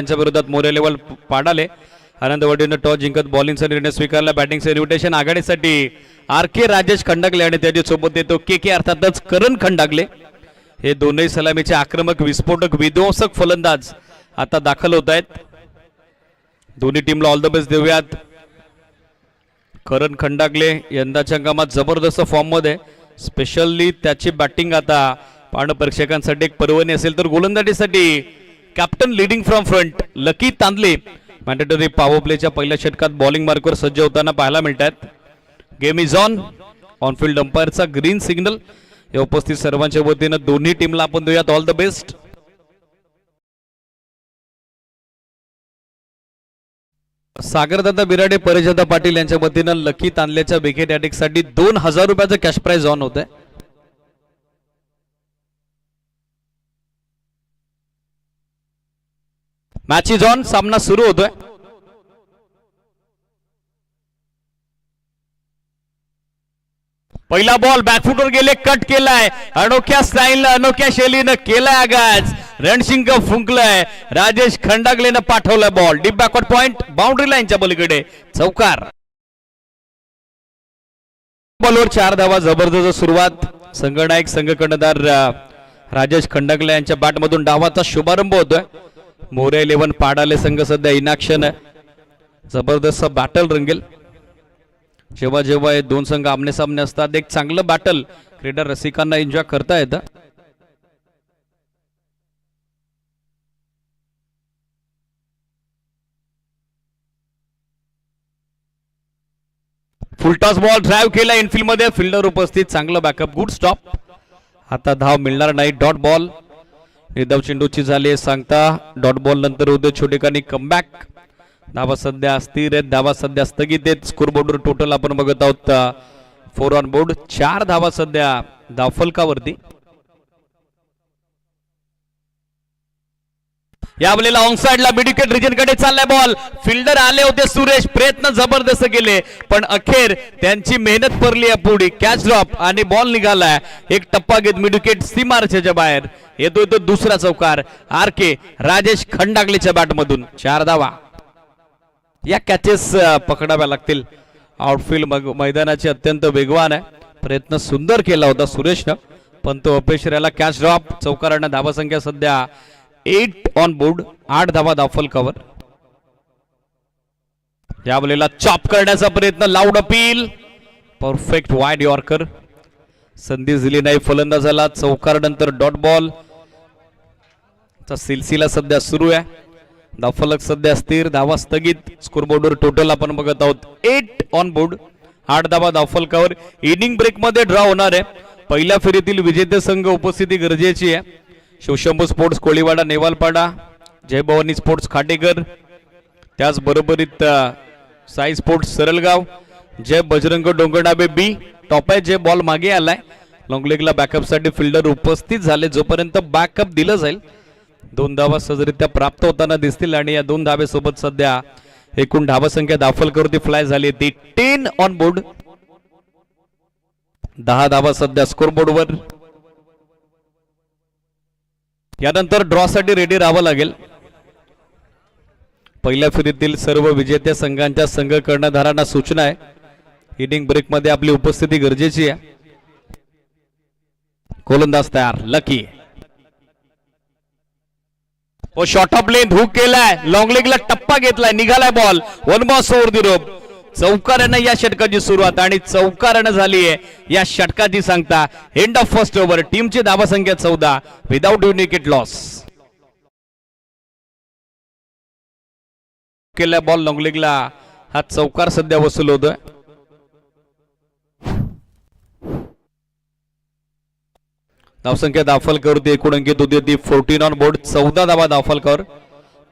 त्यांच्या विरोधात मोरे लेवल पाडाले. आनंद वडीनं टॉस जिंकत बॉलिंगचा निर्णय स्वीकारला. बॅटिंगचं इन्व्हिटेशन आघाडीसाठी आर.के. राजेश खंडागले आणि त्याच्यासोबत येतो के अर्थातच करण खंडागले. हे दोनही सलामीचे आक्रमक विस्फोटक विध्वंसक फलंदाज आता दाखल होत आहेत. दोन्ही टीमला ऑल द बेस्ट देऊयात. करण खंडागले यंदाच्या हंगामात जबरदस्त फॉर्म मध्ये, स्पेशली त्याची बॅटिंग आता पाहणं प्रेक्षकांसाठी एक पर्वणी असेल. तर गोलंदाजीसाठी captain leading from front Lucky Tandale mandatory power प्लेच्या पहिल्या षटकात बॉलिंग मार्कवर सज्ज होताना पाहायला मिळतात. Game is on. ऑनफिल्ड अंपायरचा ग्रीन सिग्नल. या उपस्थित सर्वांच्या वतीनं दोन्ही टीमला आपण देऊयात ऑल द बेस्ट. सागरदादा बिराडे परिजदा पाटील यांच्या वतीनं लकी तांदलेच्या विकेट साठी 2000 रुपयाचं कॅश प्राइज ऑन होत आहे. Match is on. सामना सुरू होतोय. पहिला बॉल बॅकफुटवर गेले, कट केलाय. अनोख्या स्टाईलनं अनोख्या शैलीनं केलाय आगाज. रणशिंग फुंकलाय. राजेश खंडागलेनं पाठवलाय ball deep backward point boundary लाईनच्या पलीकडे चौकार. बॉलवर 4 धावा. जबरदस्त सुरुवात. संघनायक संघ कर्णधार राजेश खंडागले यांच्या बॅटमधून डावाचा शुभारंभ होतोय. मोरे 11 पाडाले संघ सध्या इनॅक्शन आहे. जबरदस्त बॅटल रंगेल. जेव्हा जेव्हा हे दोन संघ आमने सामने असतात एक चांगलं बॅटल क्रीडा रसिकांना एन्जॉय करता येतं. फुलटॉस बॉल ड्राइव्ह केला इनफिल्ड मध्ये. फिल्डर उपस्थित. चांगलं बॅकअप. Good stop. आता धाव मिळणार नाही. Dot ball. निर्धाव चेंडूची झाली सांगता. डॉट बॉल नंतर उद्या छोटेखानी कमबॅक. धावा सध्या अस्थिर आहेत. धावा सध्या स्थगित आहेत. स्कोरबोर्डवर टोटल आपण बघत आहोत 4 ऑन बोर्ड. 4 धावा सध्या धावफलकावरती. यावेळेला ऑनसाइडला मिड विकेट रिजन कडे चाललाय बॉल. फिल्डर आले होते सुरेश. प्रयत्न जबरदस्त केले पण अखेर त्यांची मेहनत पडली अपुरी. कॅच ड्रॉप आणि बॉल निघालाय. एक टप्पा घेत मिड विकेट सीमारेषेच्या बाहेर. येतोय तो दुसरा चौकार आर.के. राजेश खंडागलेच्या बॅटमधून. 4 धावा. या कॅचेस पकडाव्या लागतील. आउटफील्ड मैदानाचे अत्यंत वेगवान आहे. प्रयत्न सुंदर केला होता सुरेशनं पण तो अपयशी राहिला. Catch drop. चौकारांना धावा संख्या सध्या 8 ऑन बोर्ड. 8 धावा धावफलकावर. यावेळेला चॉप करण्याचा प्रयत्न. Loud appeal. Perfect wide yorker. संधी दिली नाही फलंदाजाला. चौकार नंतर डॉट बॉल चा सिलसिला सध्या सुरू आहे. धावफलक सध्या स्थिर. धावा स्थगित. स्कोरबोर्डवर टोटल आपण बघत आहोत 8 ऑन बोर्ड. 8 धावा धावफलकावर. इनिंग ब्रेक मध्ये ड्रॉ होणार आहे. पहिल्या फेरीतील विजेते संघ उपस्थिती गरजेची आहे. Shivshambhu sports Koliwada नेवालपाडा, Jai Bhavani sports खाटेकर, त्याचबरोबरीत Sai sports सरलगाव, Jai Bajrang Dongardabe be top आहे. जे बॉल मागे आलाय. लॉंग लेगला बॅकअप साठी फिल्डर उपस्थित झाले. जोपर्यंत बॅकअप दिलं जाईल 2 धावा सहजरित्या प्राप्त होताना दिसतील आणि या 2 धावेसोबत सध्या एकूण धावा संख्या दाखलकरती फ्लाय झाली ती 10 ऑन बोर्ड. 10 धावा सध्या स्कोरबोर्डवर. यानंतर ड्रॉ साठी रेडी राहावं लागेल. पहिल्या फेरीतील सर्व विजेत्या संघांच्या संघ कर्णधारांना सूचना आहे. इनिंग ब्रेक मध्ये आपली उपस्थिती गरजेची आहे. गोलंदाज तयार. Lucky. Short of length hook केलाय. लॉंग लेगला टप्पा घेतलाय. निघालाय ball. 1 ball over the rope. चौकारानं या षटकाची सुरुवात आणि चौकारानं झाली आहे या षटकाची सांगता. End of first over. टीमची धावा संख्या 14 विदाउट विकेट लॉस. केला बॉल लॉंग लेगला. हा चौकार सध्या वसूल होतोय. धावसंख्या दाखलकरती एकूण अंकित होती ती 14 ऑन बोर्ड. 14 धावा दाखलकर.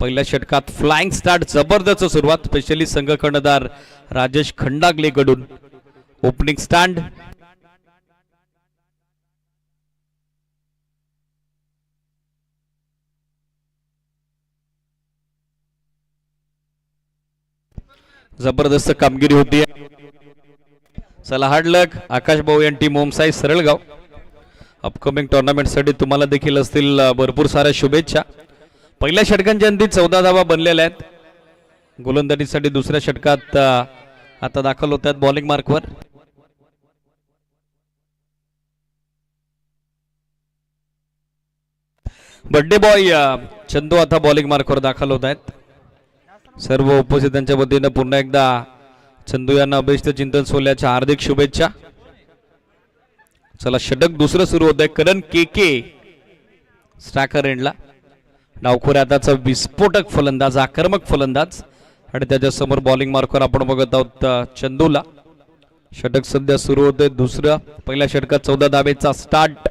पहिल्या षटकात फ्लाइंग स्टार्ट. जबरदस्त सुरुवात स्पेशली संघ कर्णधार राजेश खंडागले कडून. Opening stand. जबरदस्त कामगिरी होती. चला हार्ड लक आकाश भाऊ आणि टीम ओमसाई सरळगाव. अपकमिंग टुर्नामेंट साठी तुम्हाला देखील असतील भरपूर साऱ्या शुभेच्छा. पहिल्या षटकांच्या अंती 14 धावा बनलेल्या आहेत. गोलंदाजीसाठी दुसऱ्या षटकात आता दाखल होत आहेत बॉलिंग मार्कवर. बर्थडे बॉय चंदू आता बॉलिंग मार्कवर दाखल होत आहेत. सर्व उपस्थितांच्या वतीनं पुन्हा एकदा चंदू यांना अभिष्ट चिंतन सोहळ्याच्या हार्दिक शुभेच्छा. चला षटक दुसरं सुरू होत आहे. करण के स्ट्रायकर एंडला. डावखोऱ्याचा विस्फोटक फलंदाज, आक्रमक फलंदाज आणि त्याच्या समोर बॉलिंग मार्कवर आपण बघत आहोत चंदूला. षटक सध्या सुरू होते दुसरं. पहिल्या षटकात 14 धावेचा स्टार्ट.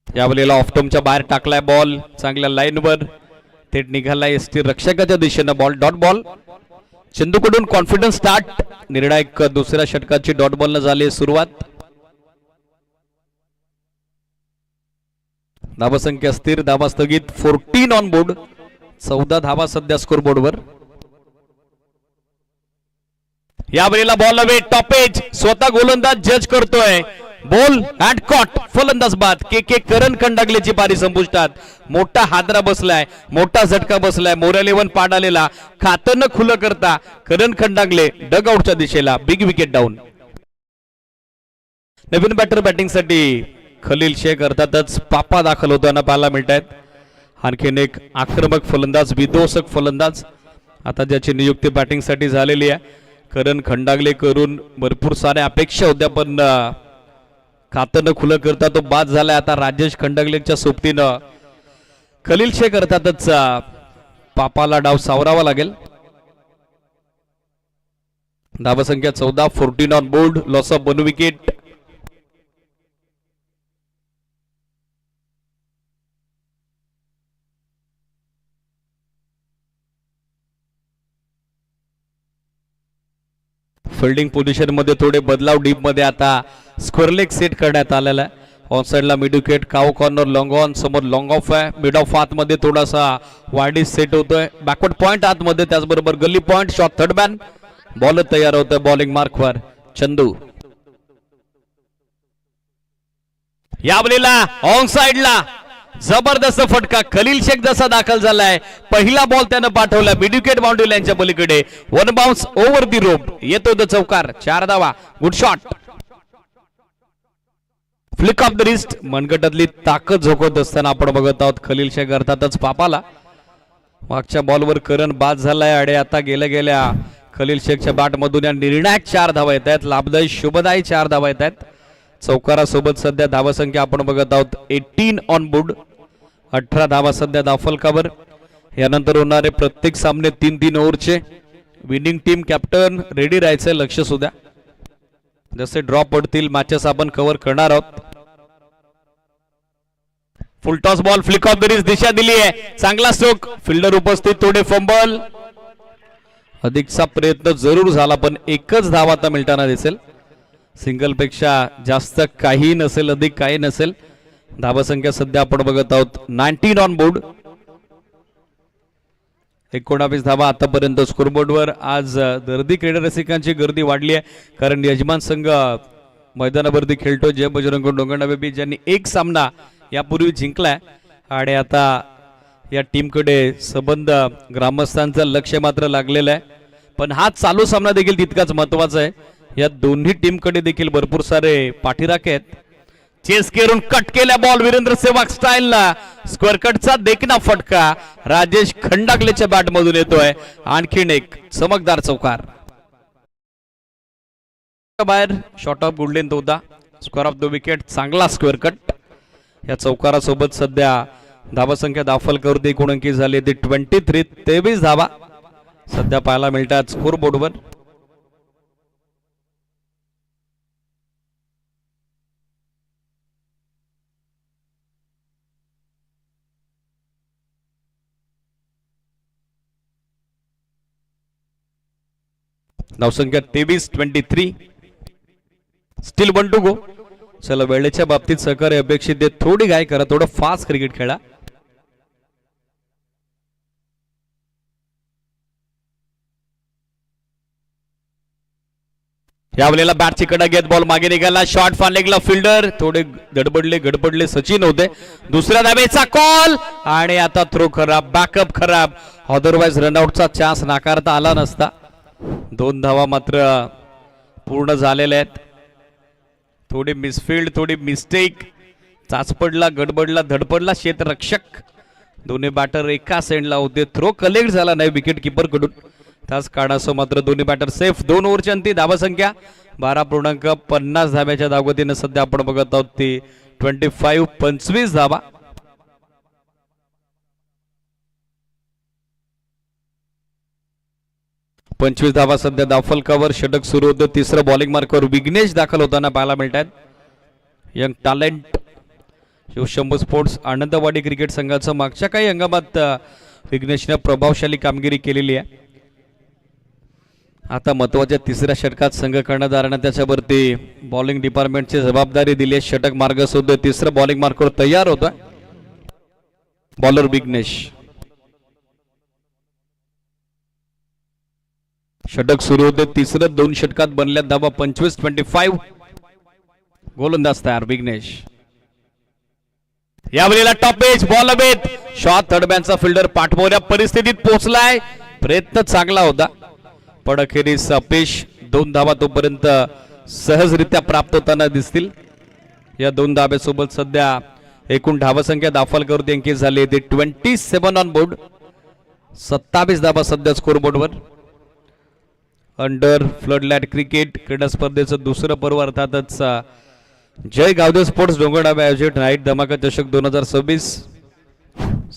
यावेळेला ऑफटॉमच्या बाहेर टाकलाय बॉल, चांगल्या लाईनवर थेट निघालाय एसटी रक्षकाच्या दिशेनं. Ball dot ball. चंदूकडून कॉन्फिडन्स स्टार्ट. निर्णायक दुसऱ्या षटकाची डॉट बॉलनं झाली सुरुवात. धावसंख्या स्थिर, धावा स्थगित, 14 ऑन बोर्ड. 14 धावा सध्या स्कोर बोर्डवर. यावेळेला बॉल अवे, टॉपेज, स्वतः गोलंदाज जज करतोय. बॉल अँड कॉट, फलंदाज बाद. के करण खंडागलेची पारी संपुष्टात. मोठा हादरा बसलाय, मोठा झटका बसलाय. मोऱ्यालेवन पाड आलेला खातं न खुलं करता करण खंडागले डग आउटच्या दिशेला. Big wicket down. नवीन बॅटर बॅटिंगसाठी खलील शेख अर्थातच पापा दाखल होताना पाहायला मिळत आहेत. आणखीन एक आक्रमक फलंदाज, विध्वंसक फलंदाज आता ज्याची नियुक्ती बॅटिंगसाठी झालेली आहे. करण खंडागले करून भरपूर साऱ्या अपेक्षा होत्या पण खातं न खुलं करता तो बाद झालाय. आता राजेश खंडागलेच्या सोबतीनं खलील शेख अर्थातच पापाला डाव सावरावा लागेल. धावसंख्या 14, 14 on board. Loss of 1 wicket. Fielding position मध्ये थोडे बदलाव डीप मध्ये आता स्क्वेअर लेग सेट करण्यात आलेला आहे. ऑन साइडला मिड विकेट, काव कॉर्नर, लॉंग ऑन, समोर लॉंग ऑफ आहे. मिड ऑफ आत मध्ये थोडासा वाईड सेट होतोय. बॅकवर्ड पॉइंट आतमध्ये, त्याचबरोबर गल्ली point. Shot third man. Ball तयार होतोय बॉलिंग मार्कवर चंदू. यावेळेला ऑन साइडला जबरदस्त फटका. खलील शेख जसा दाखल झालाय, पहिला बॉल त्यानं पाठवला मिड विकेट बाउंड्री लाईनच्या पलीकडे. 1 बाउन्स ओव्हर दी रोप. येतो द चौकार. 4 धावा. Good shot. Flick of the wrist. मनगटातली ताकद झोकत असताना आपण बघत आहोत खलील शेख अर्थातच पापाला. मागच्या बॉलवर करण बाद झालाय आणि आता गेल्या खलील शेखच्या बॅट मधून या निर्णायक 4 धावा येत आहेत. लाभदायी शुभदायी 4 धावा येत आहेत. चौकारासोबत सध्या धावसंख्या आपण बघत आहोत 18 ऑन बोर्ड. 18 धावा सध्या धावफलकावर. यानंतर होणारे प्रत्येक सामने 3-3 ओव्हरचे. विनिंग टीम कॅप्टन रेडी राहायचंय. लक्ष सुद्धा जसे ड्रॉप पडतील मॅचेस आपण कव्हर करणार आहोत. Full toss ball. Flick of the wrist. दिशा दिली आहे. चांगला स्ट्रोक. फिल्डर उपस्थित. थोडे फंबल. अधिकचा प्रयत्न जरूर झाला पण एकच धाव आता मिळताना दिसेल. सिंगल पेक्षा जास्त काही नसेल, अधिक काही नसेल. धावसंख्या सध्या आपण बघत आहोत 19 ऑन बोर्ड. 19 धावा आतापर्यंत स्कोरबोर्डवर. आज दर्दी क्रीडा रसिकांची गर्दी वाढली आहे कारण यजमान संघ मैदानावरती खेळतो. जय बजरंग डोंगरना बेबी ज्यांनी एक सामना यापूर्वी जिंकलाय आणि आता या टीमकडे संबंध ग्रामस्थांचं लक्ष मात्र लागलेलं आहे. पण हा चालू सामना देखील तितकाच महत्वाचा आहे. या दोन्ही टीमकडे देखील भरपूर सारे पाठीराखे आहेत. चेस करून कट केल्या बॉल वीरेंद्र सेवाग स्टाईलला. स्क्वेअर कटचा देखना फटका राजेश खंडागलेच्या बॅट मधून येतोय. आणखीन एक चमकदार चौकार. बाहेर शॉट ऑफ गुडलेन होता. Square of the wicket. चांगला स्क्वेअर कट. या चौकारासोबत सध्या धावसंख्या दाखल एकूण अंकी झाली ती 23. 23 धावा सध्या पाहायला मिळतात स्कोर बोर्डवर. धावसंख्या 23. Steel 1 to go. चला वेळेच्या बाबतीत सहकार्य अपेक्षित आहे. थोडी घाई करा, थोडं फास्ट क्रिकेट खेळा. यावेळेला बॅटची कडा घेत बॉल मागे निघाला, शॉट फालेगला, फिल्डर थोडे गडबडले सचिन होते. दुसऱ्या धावेचा कॉल आणि आता थ्रो खराब, बॅकअप खराब. अदरवाइज रनआउटचा चान्स नाकारता आला नसता. 2 धावा मात्र पूर्ण झालेल्या आहेत. थोडी मिसफिल्ड, थोडी मिस्टेक, चाचपडला, गडबडला, धडपडला क्षेत्ररक्षक. दोन्ही बॅटर एका सेंडला होते. थ्रो कलेक्ट झाला नाही विकेट किपर कडून. त्याच कारणासह मात्र दोन्ही बॅटर सेफ. 2 ओव्हरची अंतिम धावा संख्या 12.50 धाब्याच्या धावगतीनं सध्या आपण बघत आहोत ती 25 धावा. पंचवीस धावा सध्या दाफलकावर. षटक सुरू होतं. तिसरं बॉलिंग मार्कवर विघ्नेश दाखल होताना पाहायला मिळत आहेत. Young talent Shambhu sports Anandwadi cricket संघाचं मागच्या काही हंगामात विघ्नेशने प्रभावशाली कामगिरी केलेली आहे. आता महत्वाच्या तिसऱ्या षटकात संघ कर्णधारानं त्याच्यावरती बॉलिंग डिपार्टमेंटची जबाबदारी दिली आहे. षटक मार्ग शोधतोय. तिसरं बॉलिंग मार्कवर तयार होतोय बॉलर विघ्नेश. षटक सुरू होते. तिसरं 2 षटकात बनल्या धावा 25-25. गोलंदाज तयार विघ्नेश. यावेळेला टॉप एज बॉल हवेत. शॉट थर्डमॅनचा फिल्डर पाठमोऱ्या परिस्थितीत पोहोचलाय. प्रयत्न चांगला होता पण अखेरीस अपयश. 2 धावा तोपर्यंत सहजरित्या प्राप्त होताना दिसतील. या 2 धाब्यासोबत सध्या एकूण धावसंख्या दाफलकरती अंकित झाली ते 27 ऑन बोर्ड. 27 धावा सध्या स्कोर बोर्डवर. अंडर फ्लडलाइट क्रिकेट क्रीडा स्पर्धेचं दुसरं पर्व अर्थातच जय गावदेव स्पोर्ट्स डोंगरडावे आयोजित नाईट धमाका चषक 2026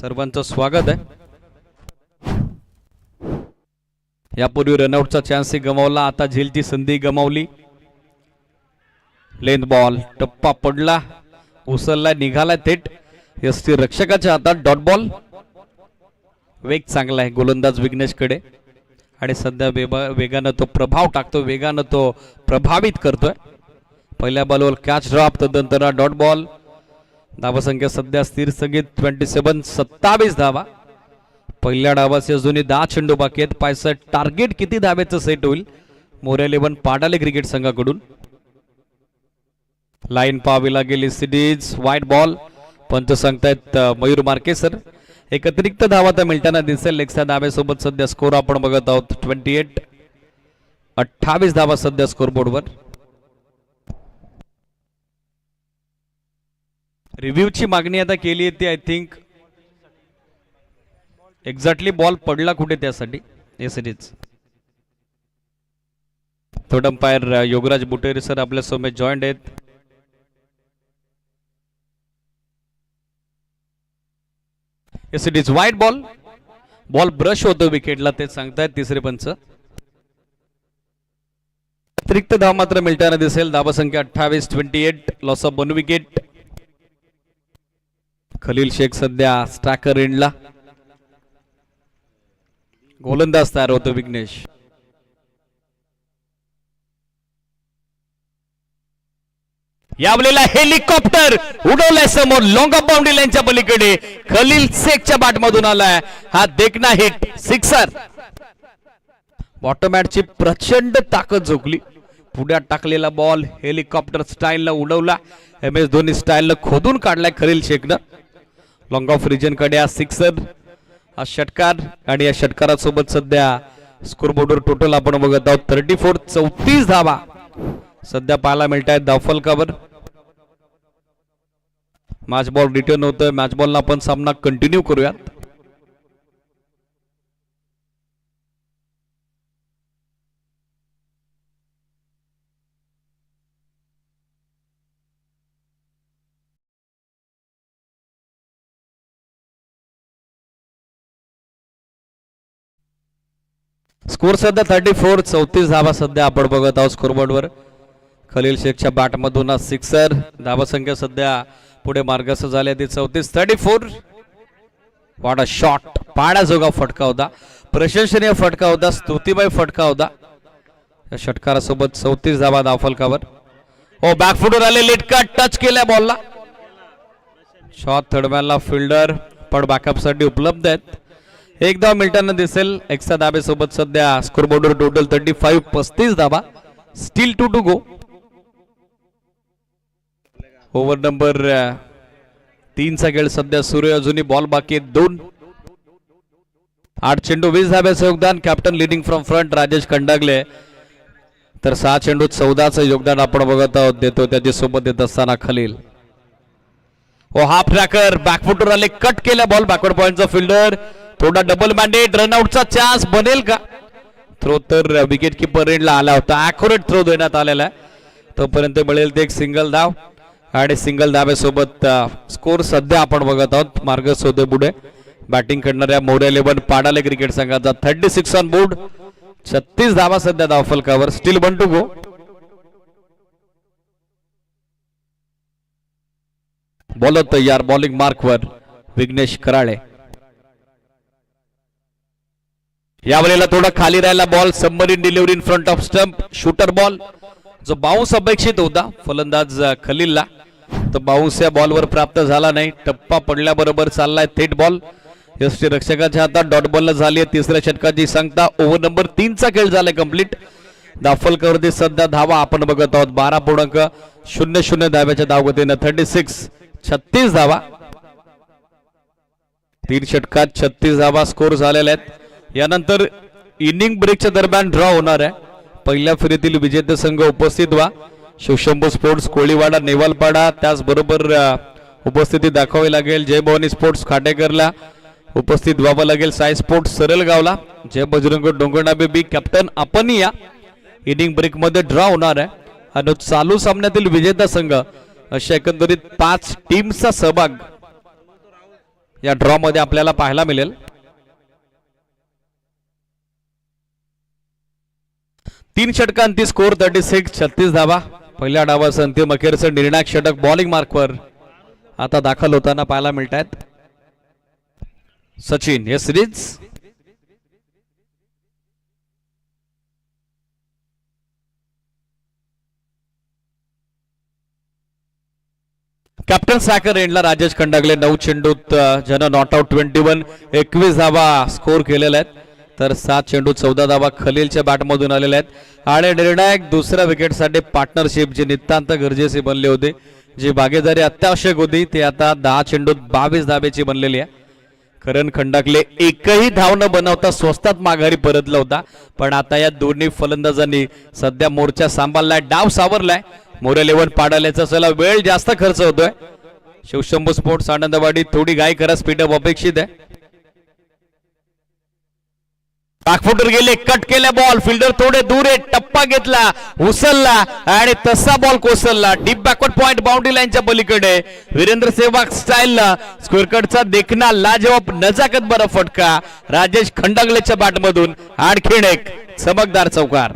सर्वांचं स्वागत आहे. यापूर्वी रनआउटचा चान्स गमावला. आता झेलची संधी गमावली. लेंथ बॉल टप्पा पडला, उसळला, निघाला थेट यष्टी रक्षकाच्या हातात. Dot ball. वेग चांगला आहे गोलंदाज विघ्नेशकडे आणि सध्या वेगानं तो प्रभाव टाकतो, वेगानं तो प्रभावित करतोय. पहिल्या बॉलवर कॅच ड्रॉप, तदनंतर डॉट बॉल. धावसंख्या सध्या स्थिर संगीत 27 धावा. पहिल्या डावाचे अजूनही 10 चेंडू बाकी आहेत. पायसा टार्गेट किती धावेचं सेट होईल मोरे 11 पाडाले क्रिकेट संघाकडून. लाईन पाहावी लागेल. सिडीज वाईट बॉल. पंच सांगतायत मयूर मार्केसर. एक अतिरिक्त धावा तर मिळताना दिसेल. एक्स्ट्रा धाव्यासोबत सध्या स्कोर आपण बघत आहोत 28 धावा सध्या स्कोर बोर्डवर. रिव्ह्यूची मागणी आता केली आहे ती आय थिंक एक्झॅक्टली बॉल पडला कुठे त्यासाठी यासाठीच. थर्ड अंपायर योगराज बुटेरे सर आपल्या समोर जॉईंट आहेत. येस इट इज वाईट बॉल. बॉल ब्रश होतो विकेटला ते सांगतायत तिसरे पंच. अतिरिक्त धाव मात्र मिळताना दिसेल. धावा संख्या 28. Loss of 1 wicket. Khalil Shaikh सध्या स्ट्रायकर एंडला. गोलंदाज तयार होतो विघ्नेश. यावेळेला हेलिकॉप्टर उडवलाय समोर. लॉंग ऑफ बाउंड्री लाईनच्या पलीकडे खलील शेखच्या बॅटमधून आलाय हा देखना हिट. सिक्सर. बॉटमॅटची प्रचंड ताकद झोकली. पुढ्यात टाकलेला बॉल हेलिकॉप्टर स्टाईलनं उडवला. MS धोनी स्टाईलनं खोदून काढलाय खलील शेखनं. लॉंग ऑफ रिजन कडे हा सिक्सर, हा षटकार आणि या षटकारासोबत सध्या स्कोरबोर्डवर टोटल आपण बघत आहोत 34 धावा सध्या पाहायला मिळत आहेत दाफलकावर. मॅच बॉल रिटर्न होतोय. मॅच बॉलला आपण सामना कंटिन्यू करूयात. स्कोर सध्या 34 धावा सध्या आपण बघत आहोत स्कोरबोर्डवर. खलील शेखच्या बॅटमधून सिक्सर. धावा संख्या सध्या पुढे मार्गस्थ झाली ती 34. What a shot. पाण्याजोगा फटका होता. प्रशंसनीय फटका होता. स्तुतिमय फटका होता. या षटकारासोबत 34 धावा दाफलकावर. ओ बॅकफुटवर आले. लेटका टच केल्या बॉलला. शॉट थर्डमॅनला फिल्डर पण बॅकअप साठी उपलब्ध आहेत. एक धाव मिळताना दिसेल. एक्स्ट्रा धाबेसोबत सध्या स्कोरबोर्डवर टोटल 35 धावा still 2 to go. Over number 3 चा खेळ सध्या सुरू आहे. अजूनही बॉल बाकी आहेत 2. 8 चेंडू 20 धाब्याचं योगदान. Captain leading from front Rajesh Khandagale. तर 6 चेंडू 14चं योगदान आपण बघत आहोत देतो त्याच्या सोबत येत असताना Khalil. Oh half tracker backfooter आले, कट केला बॉल. बॅकवर्ड पॉइंटचा फिल्डर. थोडा डबल मॅन्डेट, रनआउटचा चान्स बनेल का? थ्रो तर विकेट किपर एंडला आला होता. ॲक्युरेट थ्रो देण्यात आलेला आहे. तोपर्यंत मिळेल ते एक सिंगल धाव आणि सिंगल धाब्यासोबत स्कोर सध्या आपण बघत आहोत. मार्गस होते पुढे. बॅटिंग करणाऱ्या मोर्या 11 पाडाले क्रिकेट संघाचा 36 ऑन बोर्ड. 36 धावा सध्या धावफलकावर. Still 1 to go. बॉलर तयार. बॉलिंग मार्कवर विघ्नेश कराळे. यावेळेला थोडा खाली राहिला ball. Submarine delivery in front of stump. Shooter ball जो बाउन्स अपेक्षित होता फलंदाज खलीलला, तर बाउन्स या बॉलवर प्राप्त झाला नाही. टप्पा पडल्याबरोबर चाललाय थेट बॉल. यष्टी रक्षकाच्या हातात. डॉट बॉलला झाली आहे तिसऱ्या षटकाची सांगता. ओव्हर नंबर 3 चा खेळ झालाय कंप्लीट. धावफलकावरती सध्या धावा आपण बघत आहोत 12.00 धाव्याच्या धावगतीनं 36 धावा. 3 षटकात 36 धावा स्कोर झालेल्या आहेत. यानंतर इनिंग ब्रेकच्या दरम्यान ड्रॉ होणार आहे. पहिल्या फेरीतील विजेते संघ उपस्थित व्हा. शिवशंभू स्पोर्ट्स कोळीवाडा नेवालपाडा त्याचबरोबर उपस्थिती दाखवावी लागेल. जय भवानी स्पोर्ट्स खाटेकरला उपस्थित व्हावं लागेल. साई स्पोर्ट्स सरलगावला. जय बजरंग डोंगरना बेबी कॅप्टन आपण या. इनिंग ब्रेक मध्ये ड्रॉ होणार आहे आणि चालू सामन्यातील विजेता संघ अशा एकंदरीत 5 टीमचा सहभाग या ड्रॉ मध्ये आपल्याला पाहायला मिळेल. 3 षटकांती स्कोर 36 धावा. पहिल्या डावाचं अंतिम अखेरचं निर्णायक षटक बॉलिंग मार्कवर आता दाखल होताना पाहायला मिळत आहेत. सचिन हे सिरीज कॅप्टन सॅकर एंडला राजेश खंडागले. 9 चेंडूत ज्यानं नॉट आउट 21 धावा स्कोर केलेल्या आहेत. तर 7 चेंडू 14 धावा खलीलच्या बॅटमधून आलेल्या आहेत. आणि निर्णायक दुसऱ्या विकेटसाठी पार्टनरशिप जी नितांत गरजेची बनली होती, जी भागीदारी अत्यावश्यक होती, ती आता 10 चेंडूत 22 धाब्याची बनलेली आहे. करण खंडागले एकही धाव न बनवता स्वस्तात माघारी परतला होता. पण आता या दोन्ही फलंदाजांनी सध्या मोर्चा सांभाळलाय. डाव सावरलाय. मोर्या 11 पाडाल्याचा चला वेळ जास्त खर्च होतोय. शिवशंभू स्पोर्ट्स आनंदवाडी थोडी घाई करा. स्पीडअप अपेक्षित आहे. बॅकफुटर गेले, कट केला बॉल. फिल्डर थोडे दूर आहे. टप्पा घेतला, उचलला आणि तसा बॉल कोसळला. डीप बॅकवर्ड पॉइंट बाउंड्री लाईनच्या पलीकडे. वीरेंद्र सेहवाग स्टाईलला स्क्वेअर कटचा देखना लाजवाब नजाकत बरा फटका राजेश खंडागलेच्या बॅटमधून. आणखीन एक चमकदार चौकार.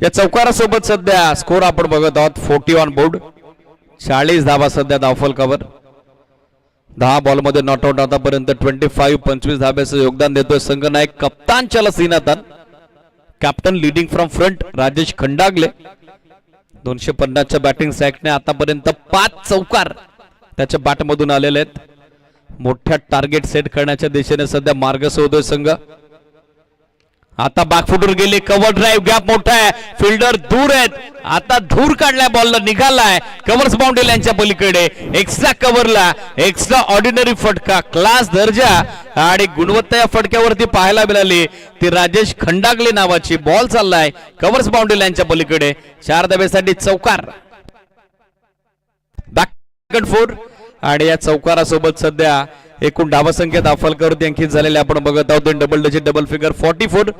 या चौकारासोबत सध्या स्कोर आपण बघत आहोत 40 ऑन बोर्ड. 40 धावा सध्या धावफलकावर. 10 बॉल मध्ये नॉट आउट आतापर्यंत 25 धाब्याचं योगदान देतोय संघ नायक कप्तान चला सीनातन. Captain leading from front Rajesh Khandagale. 250च्या बॅटिंग सॅकने आतापर्यंत 5 चौकार त्याच्या बॅटमधून आलेले आहेत. मोठ्या टार्गेट सेट करण्याच्या दिशेने सध्या मार्गस्थ होतोय संघ. आता बॅकफुटर गेले. कव्हर ड्राईव्ह गॅप मोठा आहे. फिल्डर दूर आहेत. आता धूर काढलाय बॉलला. निघालाय कव्हर्स बाउंड्री लाईनच्या पलीकडे. एक्स्ट्रा कव्हरला एक्स्ट्रा ऑर्डिनरी फटका. क्लास दर्जा आणि गुणवत्ता या फटक्यावरती पाहायला मिळाली. ती राजेश खंडागले नावाची. बॉल चाललाय कव्हर्स बाउंड्री लाईनच्या पलीकडे. 4 धाब्यासाठी चौकार. बॅक 4 आणि या चौकारासोबत सध्या एकूण धावसंख्या धावफलकावरती अंकित झालेल्या आपण बघत आहोत. Double digit double figure 44.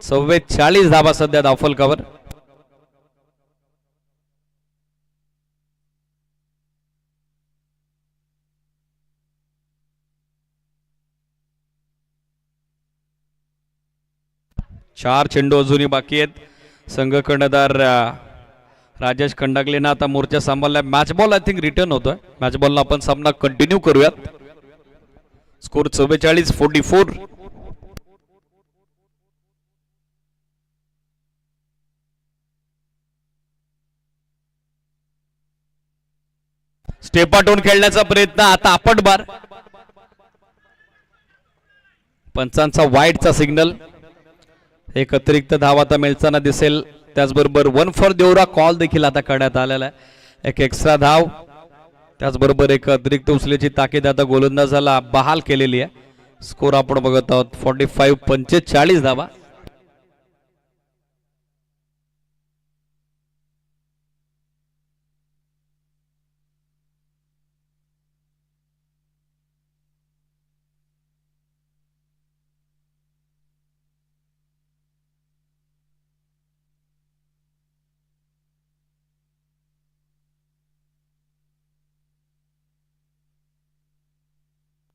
44 धावा सध्या धावफलकावर. चार चेंडू अजूनही बाकी आहेत. संघ कर्णधार राजेश खंडागलेनं आता मोर्चा सांभाळला. Match ball I think return होतोय. मॅच बॉलला आपण सामना कंटिन्यू करूयात. स्कोर 44-44. स्टेपाटून खेळण्याचा प्रयत्न. आता आपण बार पंचांचा वाईडचा सिग्नल. एक अतिरिक्त धाव आता मिळताना दिसेल. त्याचबरोबर 1 फॉर द ओव्हर कॉल देखील आता करण्यात आलेला आहे. एक एक्स्ट्रा धाव, त्याचबरोबर एक अतिरिक्त उचलेची ताकीद आता गोलंदाजाला बहाल केलेली आहे. स्कोर आपण बघत आहोत 45 45 धावा.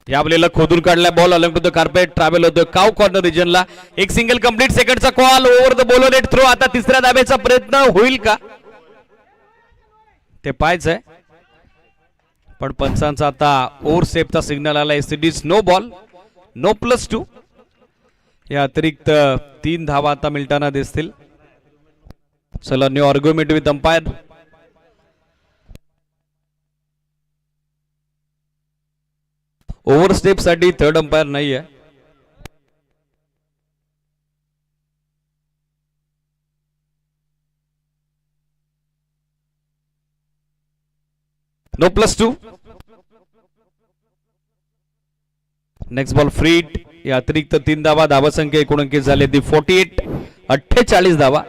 या बॉलला खोदून काढलाय ball along to the carpet. Travel होतोय काव कॉर्नर रिजनला. एक सिंगल कंप्लीट सेकंडचा call over the bowler net throw. आता तिसऱ्या धाब्याचा प्रयत्न होईल का ते पाहायचंय. पण पंचांचा आता ओव्हर सेफचा सिग्नल आला. एससीडीज नो बॉल नो +2. या अतिरिक्त 3 धावा आता मिळताना दिसतील. चला new argument with umpire. Overstep साठी थर्ड अंपायर नाही आहे. नो +2. नेक्स्ट बॉल फ्रीड. या अतिरिक्त 3 धावा. धावसंख्या एकूण अंकित झाली ती 48 48 धावा.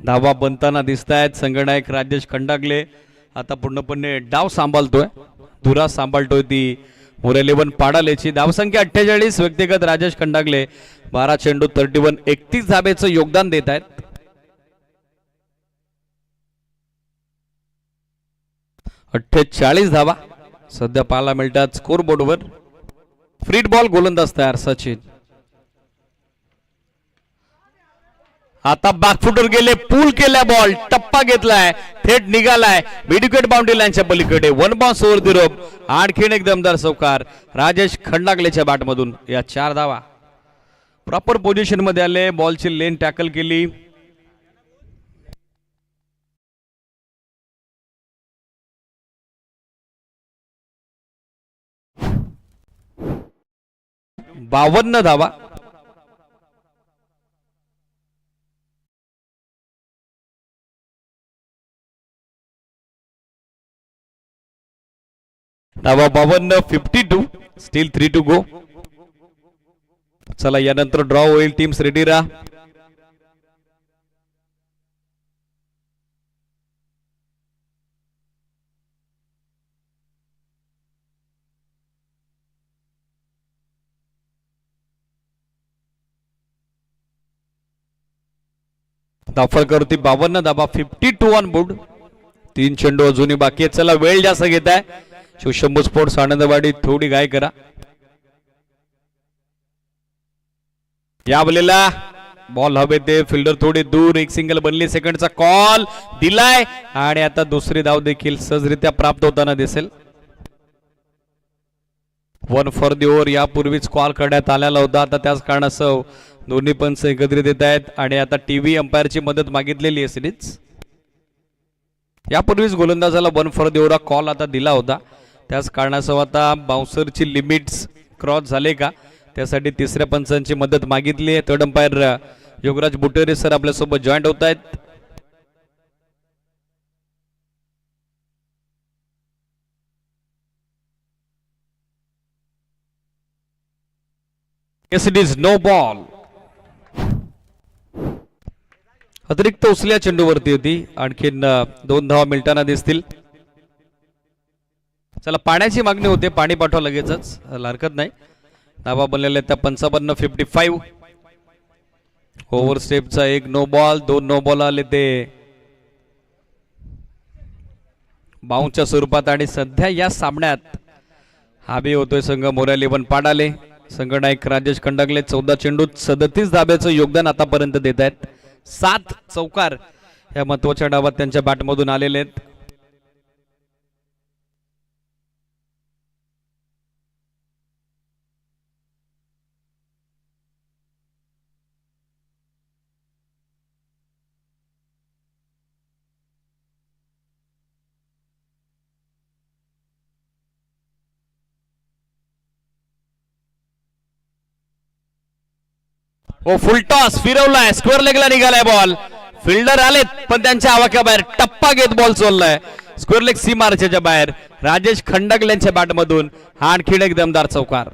धावा बनताना दिसत आहेत. संघनायक राजेश खंडागले आता पूर्णपणे डाव सांभाळतोय. धुरा सांभाळतोय ती मुरलीवन पाडालेची. धावसंख्या 48. व्यक्तिगत राजेश खंडागले 12 चेंडू 31 31 धाब्याचं योगदान देत आहेत. 48 धावा सध्या पाहायला मिळतात स्कोर बोर्डवर. फ्रीड बॉल गोलंदाज तयार सचिन. आता बॅकफुटर गेले. पूल केला बॉल. टप्पा घेतलाय. थेट निघालाय मिडविकेट बाउंड्री लाईनच्या पलीकडे. 1 बाउन्स ओव्हर द रोप. आणखीन एक दमदार चौकार राजेश खंडागलेच्या बॅटमधून. या 4 धावा. प्रॉपर पोझिशन मध्ये आले. बॉलची लेन टॅकल केली. बावन्न धावा. धावा 52 52. Still 3 to go. चला यानंतर ड्रॉ होईल. टीम्स रेडी राहा. दाफल करती 52 धावा. 52 ऑन बोर्ड. 3 चेंडू अजूनही बाकी आहेत. चला वेळ जास्त घेत आहे. शिवशंभू स्पोर्ट्स आनंदवाडी थोडी गाय करा. या बॉलला बॉल हवे ते फिल्डर थोडी दूर. एक सिंगल बनली. सेकंडचा कॉल दिलाय आणि आता दुसरी धाव देखील सहजरित्या प्राप्त होताना दिसेल. 1 फॉर द ओव्हर यापूर्वीच कॉल करण्यात आलेला होता. आता त्याच कारणास्तव दोन्ही पंच एकत्रित येत आहेत आणि आता टीव्ही अंपायरची मदत मागितलेली आहे सिरीज. यापूर्वीच गोलंदाजाला 1 फॉर द ओव्हर कॉल आता दिला होता. त्याच कारणास्तव आता बाउन्सरची लिमिट्स क्रॉस झाले का त्यासाठी तिसऱ्या पंचांची मदत मागितली आहे. थर्ड अंपायर योगराज बुटेरे सर आपल्यासोबत जॉईंट होत आहेत. Yes, it is no ball. अतिरिक्त उचल्या चेंडूवरती होती. आणखीन 2 धावा मिळताना दिसतील. चला पाण्याची मागणी होते. पाणी पाठवा लगेचच. हरकत नाही. धावा बनलेल्या त्या 55 55. ओव्हर स्टेपचा एक नो बॉल. 2 नो बॉल आले ते बाउन्सच्या स्वरूपात. आणि सध्या या सामन्यात हाबी होतोय संघ मोराली वन पाडाले. संघनायक राजेश खंडागले 14 चेंडूत 37 धाब्याचं योगदान आतापर्यंत देत आहेत. 7 चौकार या महत्वाच्या डावात त्यांच्या बॅटमधून आलेले आहेत. ओ फुल टॉस फिरवलाय, स्क्वेअर लेगला निघालाय बॉल. फिल्डर आलेत पण त्यांच्या आवाक्याबाहेर टप्पा घेत बॉल सोडलाय स्क्वेअर लेग सी मार्चच्या बाहेर. राजेश खंडगल यांच्या बॅटमधून हा आणखीन एक दमदार चौकार.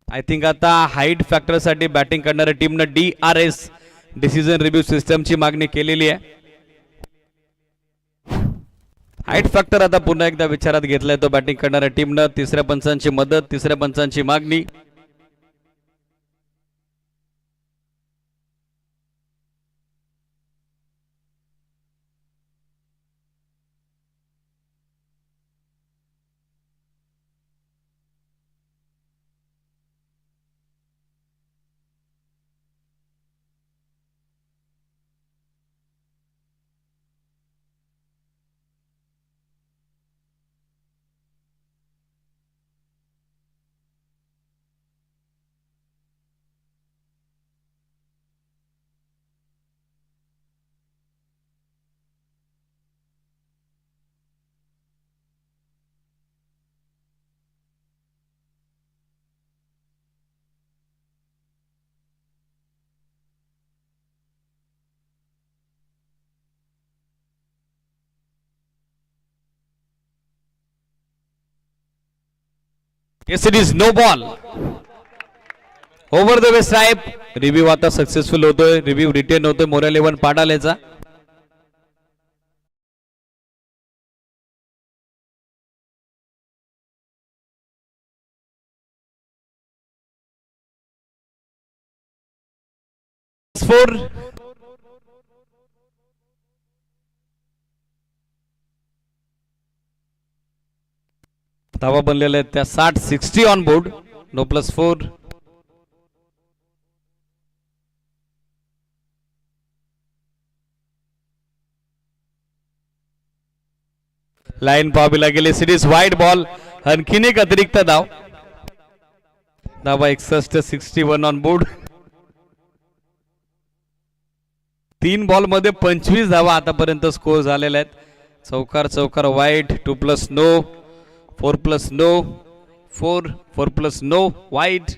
आय थिंक आता हाईट फॅक्टर साठी बॅटिंग करणाऱ्या टीमनं DRS डिसिजन रिव्ह्यू सिस्टमची मागणी केलेली आहे. हाईट फॅक्टर आता पुन्हा एकदा विचारात घेतलाय तो बॅटिंग करणाऱ्या टीमनं. तिसऱ्या पंचांची मदत, तिसऱ्या पंचांची मागणी. Yes, it is no ball. Over the way stripe. Review आता सक्सेसफुल होतोय, रिव्ह्यू रिटेन होतोय मोरल 11 पाडालेचा. धावा बनलेल्या आहेत त्या 60 ऑन बोर्ड. नो +4. लाईन पाहावी लागेल. सिरीज वाईड बॉल, आणखीन एक अतिरिक्त धाव. धावा 61 ऑन बोर्ड. 3 बॉल मध्ये 25 धावा आतापर्यंत स्कोर झालेल्या आहेत. चौकार wide. 2+ no, 4+ no, 4+ no wide.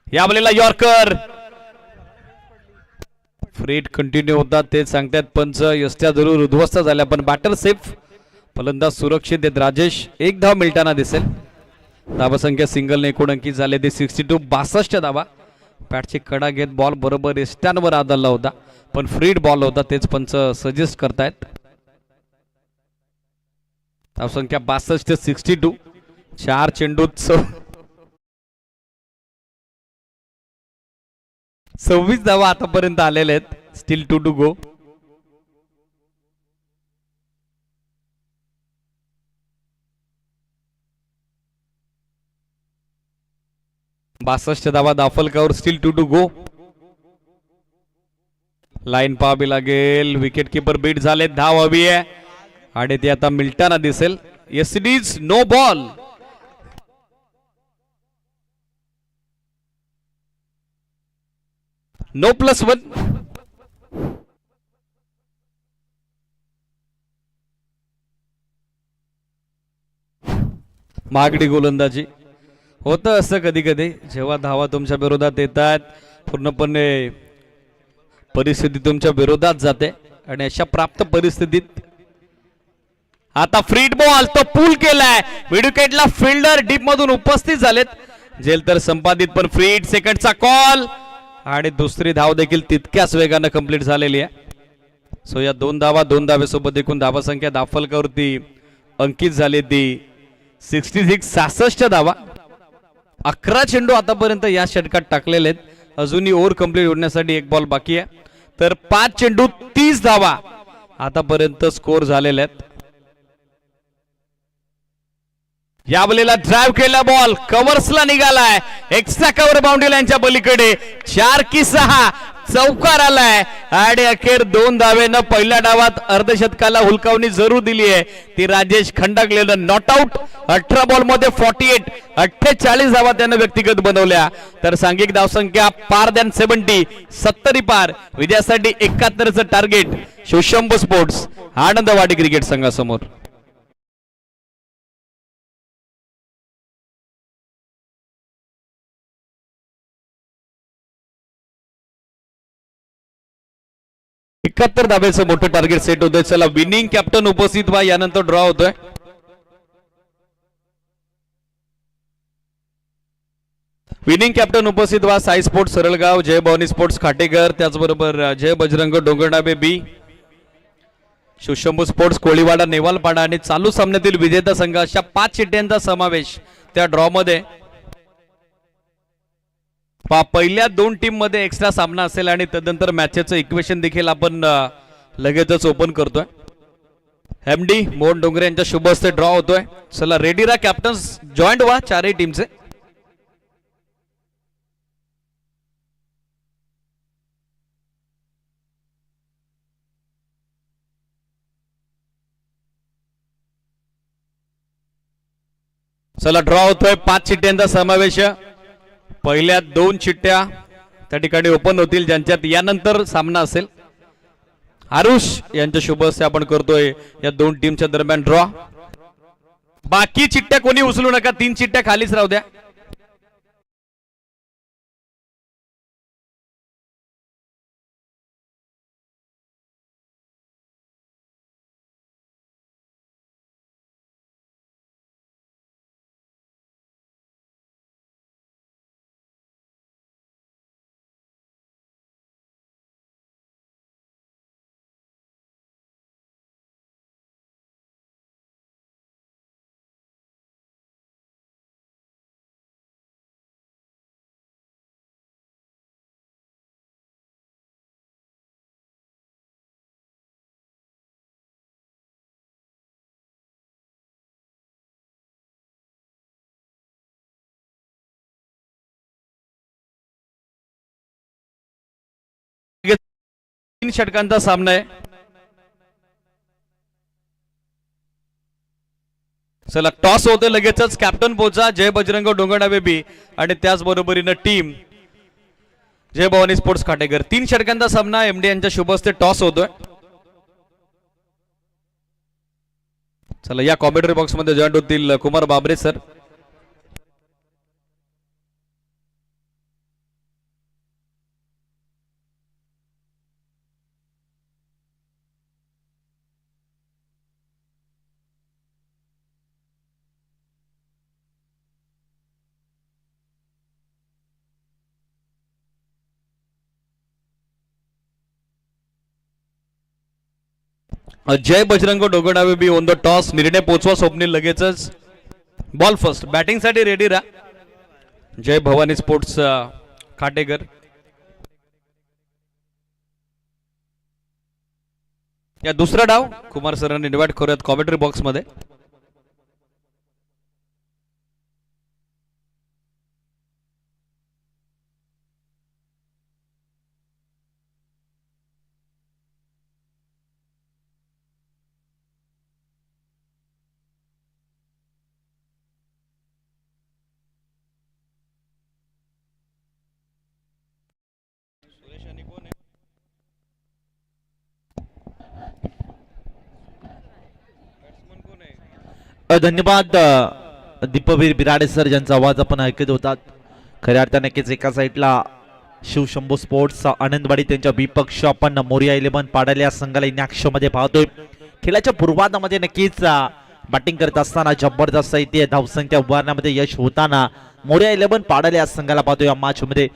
या बॉलला यॉर्कर. फ्रीट कंटिन्यू होतात ते सांगतात पंच. यष्ट्या जरूर उद्ध्वस्त झाल्या पण बॅटर सेफ. फलंदाज सुरक्षित आहेत राजेश. एक धाव मिळताना दिसेल. धावा संख्या सिंगलने एकूण अंकित झाले ते 62. 62 धावा. बॅटची कडा घेत बॉल बरोबर यष्ट्यांवर आदळला होता पण फ्रीड बॉल होता, तेच पंच सजेस्ट करतायत. धावसंख्या 62 62. 4 चेंडूत 26 धावा आतापर्यंत आलेले आहेत. Still 2 to go. धावा दाफलकावर. Still 2 to go. लाईन पाहावी लागेल. विकेट किपर बीट झाले. धाव हवी आहे आणि ती आता मिळताना दिसेल. Yes it is no ball. No +1. मागडी गोलंदाजी. होतं असं कधी कधी जेव्हा धावा तुमच्या विरोधात येतात पूर्णपणे परिस्थिती तुमच्या विरोधात जाते आणि अशा प्राप्त परिस्थितीत आता फ्रीड बॉल तो पूल केलाय. विकेटला फिल्डर डीप मधून उपस्थित झालेत. जेल तर संपादित पण फ्रीड. सेकंडचा कॉल आणि दुसरी धाव देखील तितक्याच वेगाने कंप्लीट झालेली आहे. सो या 2 धावा 2 धावेसोबत एकूण धावा संख्या दाफलकावरती अंकित झाली ती 66 धावा. 11 चेंडू आतापर्यंत या षटकात टाकलेले आहेत. अजूनही ओव्हर कंप्लीट होण्यासाठी 1 बॉल बाकी आहे. तर 5 चेंडू 30 धावा आतापर्यंत स्कोर झालेले आहेत. या बॉलला ड्राइव्ह केला बॉल कव्हर्सला निघालाय. एक्स्ट्रा कव्हर बाउंड्री लाईनच्या पलीकडे. 4 की 6 चौकार आलाय आणि अखेर 2 धावेनं पहिल्या डावात अर्धशतकाला हुलकावणी जरूर दिली आहे ती राजेश खंडगलेनं. Not out. 18 बॉल मध्ये 48 धावा त्यानं व्यक्तिगत बनवल्या. तर सांघिक धावसंख्या पार दॅन 70 70 पार. विजयासाठी 71चं target Shivshambhu sports Anandwadi cricket संघासमोर. 71 धाब्याचं मोठं टार्गेट सेट होतंय. चला विनिंग कॅप्टन उपस्थित व्हा, यानंतर ड्रॉ होतोय. विनिंग कॅप्टन उपस्थित व्हा. साई स्पोर्ट्स सरळगाव, जय भवानी स्पोर्ट्स खाटेकर, त्याचबरोबर जय बजरंग डोंगरडाबे बी, शिवशंभू स्पोर्ट्स कोळीवाडा नेवालपाडा आणि चालू सामन्यातील विजेता संघ, अशा 5 चिठ्ठ्यांचा समावेश त्या ड्रॉ मध्ये. पहिल्या 2 टीम मध्ये एक्स्ट्रा सामना असेल आणि तदनंतर मॅचचं इक्वेशन देखील आपण लगेचच ओपन करतोय. एमडी मोहन डोंगरे यांच्या शुभ हस्ते ड्रॉ होतोय. चला रेडी राहा, कॅप्टन्स जॉईंट व्हा चारही टीमचे. चला ड्रॉ होतोय. 5 चिठ्ठ्यांचा समावेश. पहिल्या 2 चिठ्ठ्या त्या ठिकाणी ओपन होतील ज्यांच्यात यानंतर सामना असेल. आरुष यांच्या शुभ हस्ते आपण करतोय या 2 टीमच्या दरम्यान ड्रॉ. बाकी चिठ्ठ्या कोणी उचलू नका, 3 चिठ्ठ्या खालीच राहू द्या. तीन षटकांचा सामना आहे. चला टॉस होते लगेचच. कॅप्टन पोचा जय बजरंग डोंगरडाबे बी आणि त्याचबरोबरीनं टीम जय भवानी स्पोर्ट्स खाटेकर. 3 षटकांचा सामना. एमडी यांच्या शुभ हस्ते टॉस होतोय. चला या कॉमेंट्री बॉक्स मध्ये जॉईंट होतील Kumar Babare sir. Jai Bajrang Dongardabe be on the toss. निर्णय पोचवा स्वप्नील लगेचच. Ball first. बॅटिंग साठी रेडी राहा जय भवानी स्पोर्ट्स खाटेकर. या दुसरा डाव कुमार सरांनी इन्व्हाइट करूयात कॉमेंट्री बॉक्स मध्ये. धन्यवाद दीपवीर बिराडे सर, ज्यांचा आवाज आपण ऐकत होतात. खऱ्या अर्थाने नक्कीच एका साईडला शिवशंभू स्पोर्ट्स आनंदवाडी त्यांच्या विपक्ष आपण मोरिया 11 पाडाल्या संघाला इनॅक्शन मध्ये पाहतोय. खेळाच्या पूर्वार्धामध्ये नक्कीच बॅटिंग करत असताना जबरदस्त इथे धावसंख्या उभारण्यामध्ये यश होताना मोरिया 11 पाडाल्या संघाला पाहतोय. या मॅच मध्ये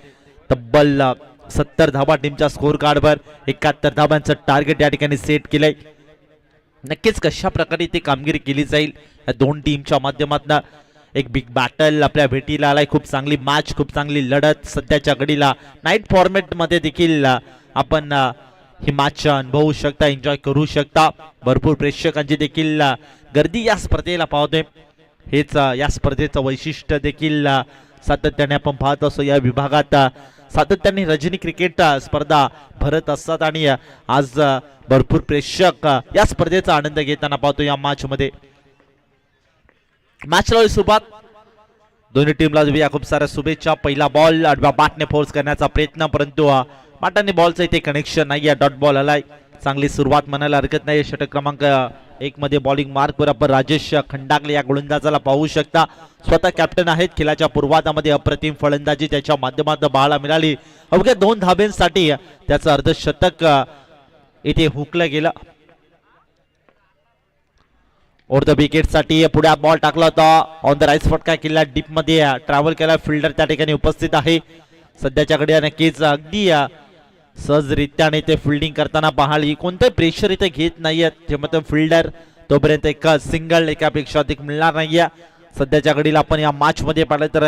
तब्बल 70 धावा टीमच्या स्कोर कार्डवर 71 धावांचं टार्गेट या ठिकाणी सेट केलंय. नक्कीच कशा प्रकारे ती कामगिरी केली जाईल या 2 टीमच्या माध्यमातून एक बिग बॅटल आपल्या भेटीला आलाय. खूप चांगली मॅच, खूप चांगली लढत सध्याच्या घडीला नाईट फॉर्मॅट मध्ये देखील आपण ही मॅच अनुभवू शकता, एन्जॉय करू शकता. भरपूर प्रेक्षकांची देखील गर्दी या स्पर्धेला पाहतोय. हेच या स्पर्धेचं वैशिष्ट्य देखील सातत्याने आपण पाहत असतो. या विभागात सातत्याने रजनी क्रिकेट स्पर्धा भरत असतात आणि आज भरपूर प्रेक्षक या स्पर्धेचा आनंद घेताना पाहतो. या मॅच मध्ये मॅचला सुरुवात दोन्ही टीमला या खूप साऱ्या शुभेच्छा. पहिला बॉल आडव्या बॅटने फोर्स करण्याचा प्रयत्न, परंतु बॅटाने बॉलचं इथे कनेक्शन नाही. डॉट बॉल आलाय. चांगली सुरुवात म्हणायला हरकत नाही. षटक क्रमांक 1 मध्ये बॉलिंग मार्कवर आपण राजेश खंडागले या गोलंदाजाला पाहू शकता. स्वतः कॅप्टन आहेत. खेळाच्या पूर्वार्धामध्ये अप्रतिम फलंदाजी त्याच्या माध्यमातून पाहायला मिळाली. अवघ्या 2 धाब्यांसाठी त्याचं अर्धशतक इथे हुकलं गेलं. ओर द विकेट साठी पुढे बॉल टाकला होता ऑन द राईट फटका केला डीप मध्ये ट्रॅव्हल केला. फिल्डर त्या ठिकाणी उपस्थित आहे. सध्याच्या घडी नक्कीच अगदी सहजरित्याने ते फिल्डिंग करताना पाहाली. कोणतं प्रेशर इथे घेत नाहीये जेव्हा फिल्डर तोपर्यंत एक सिंगल एकापेक्षा अधिक मिळणार नाहीये. सध्याच्या घडीला आपण या मॅच मध्ये पाहिलं तर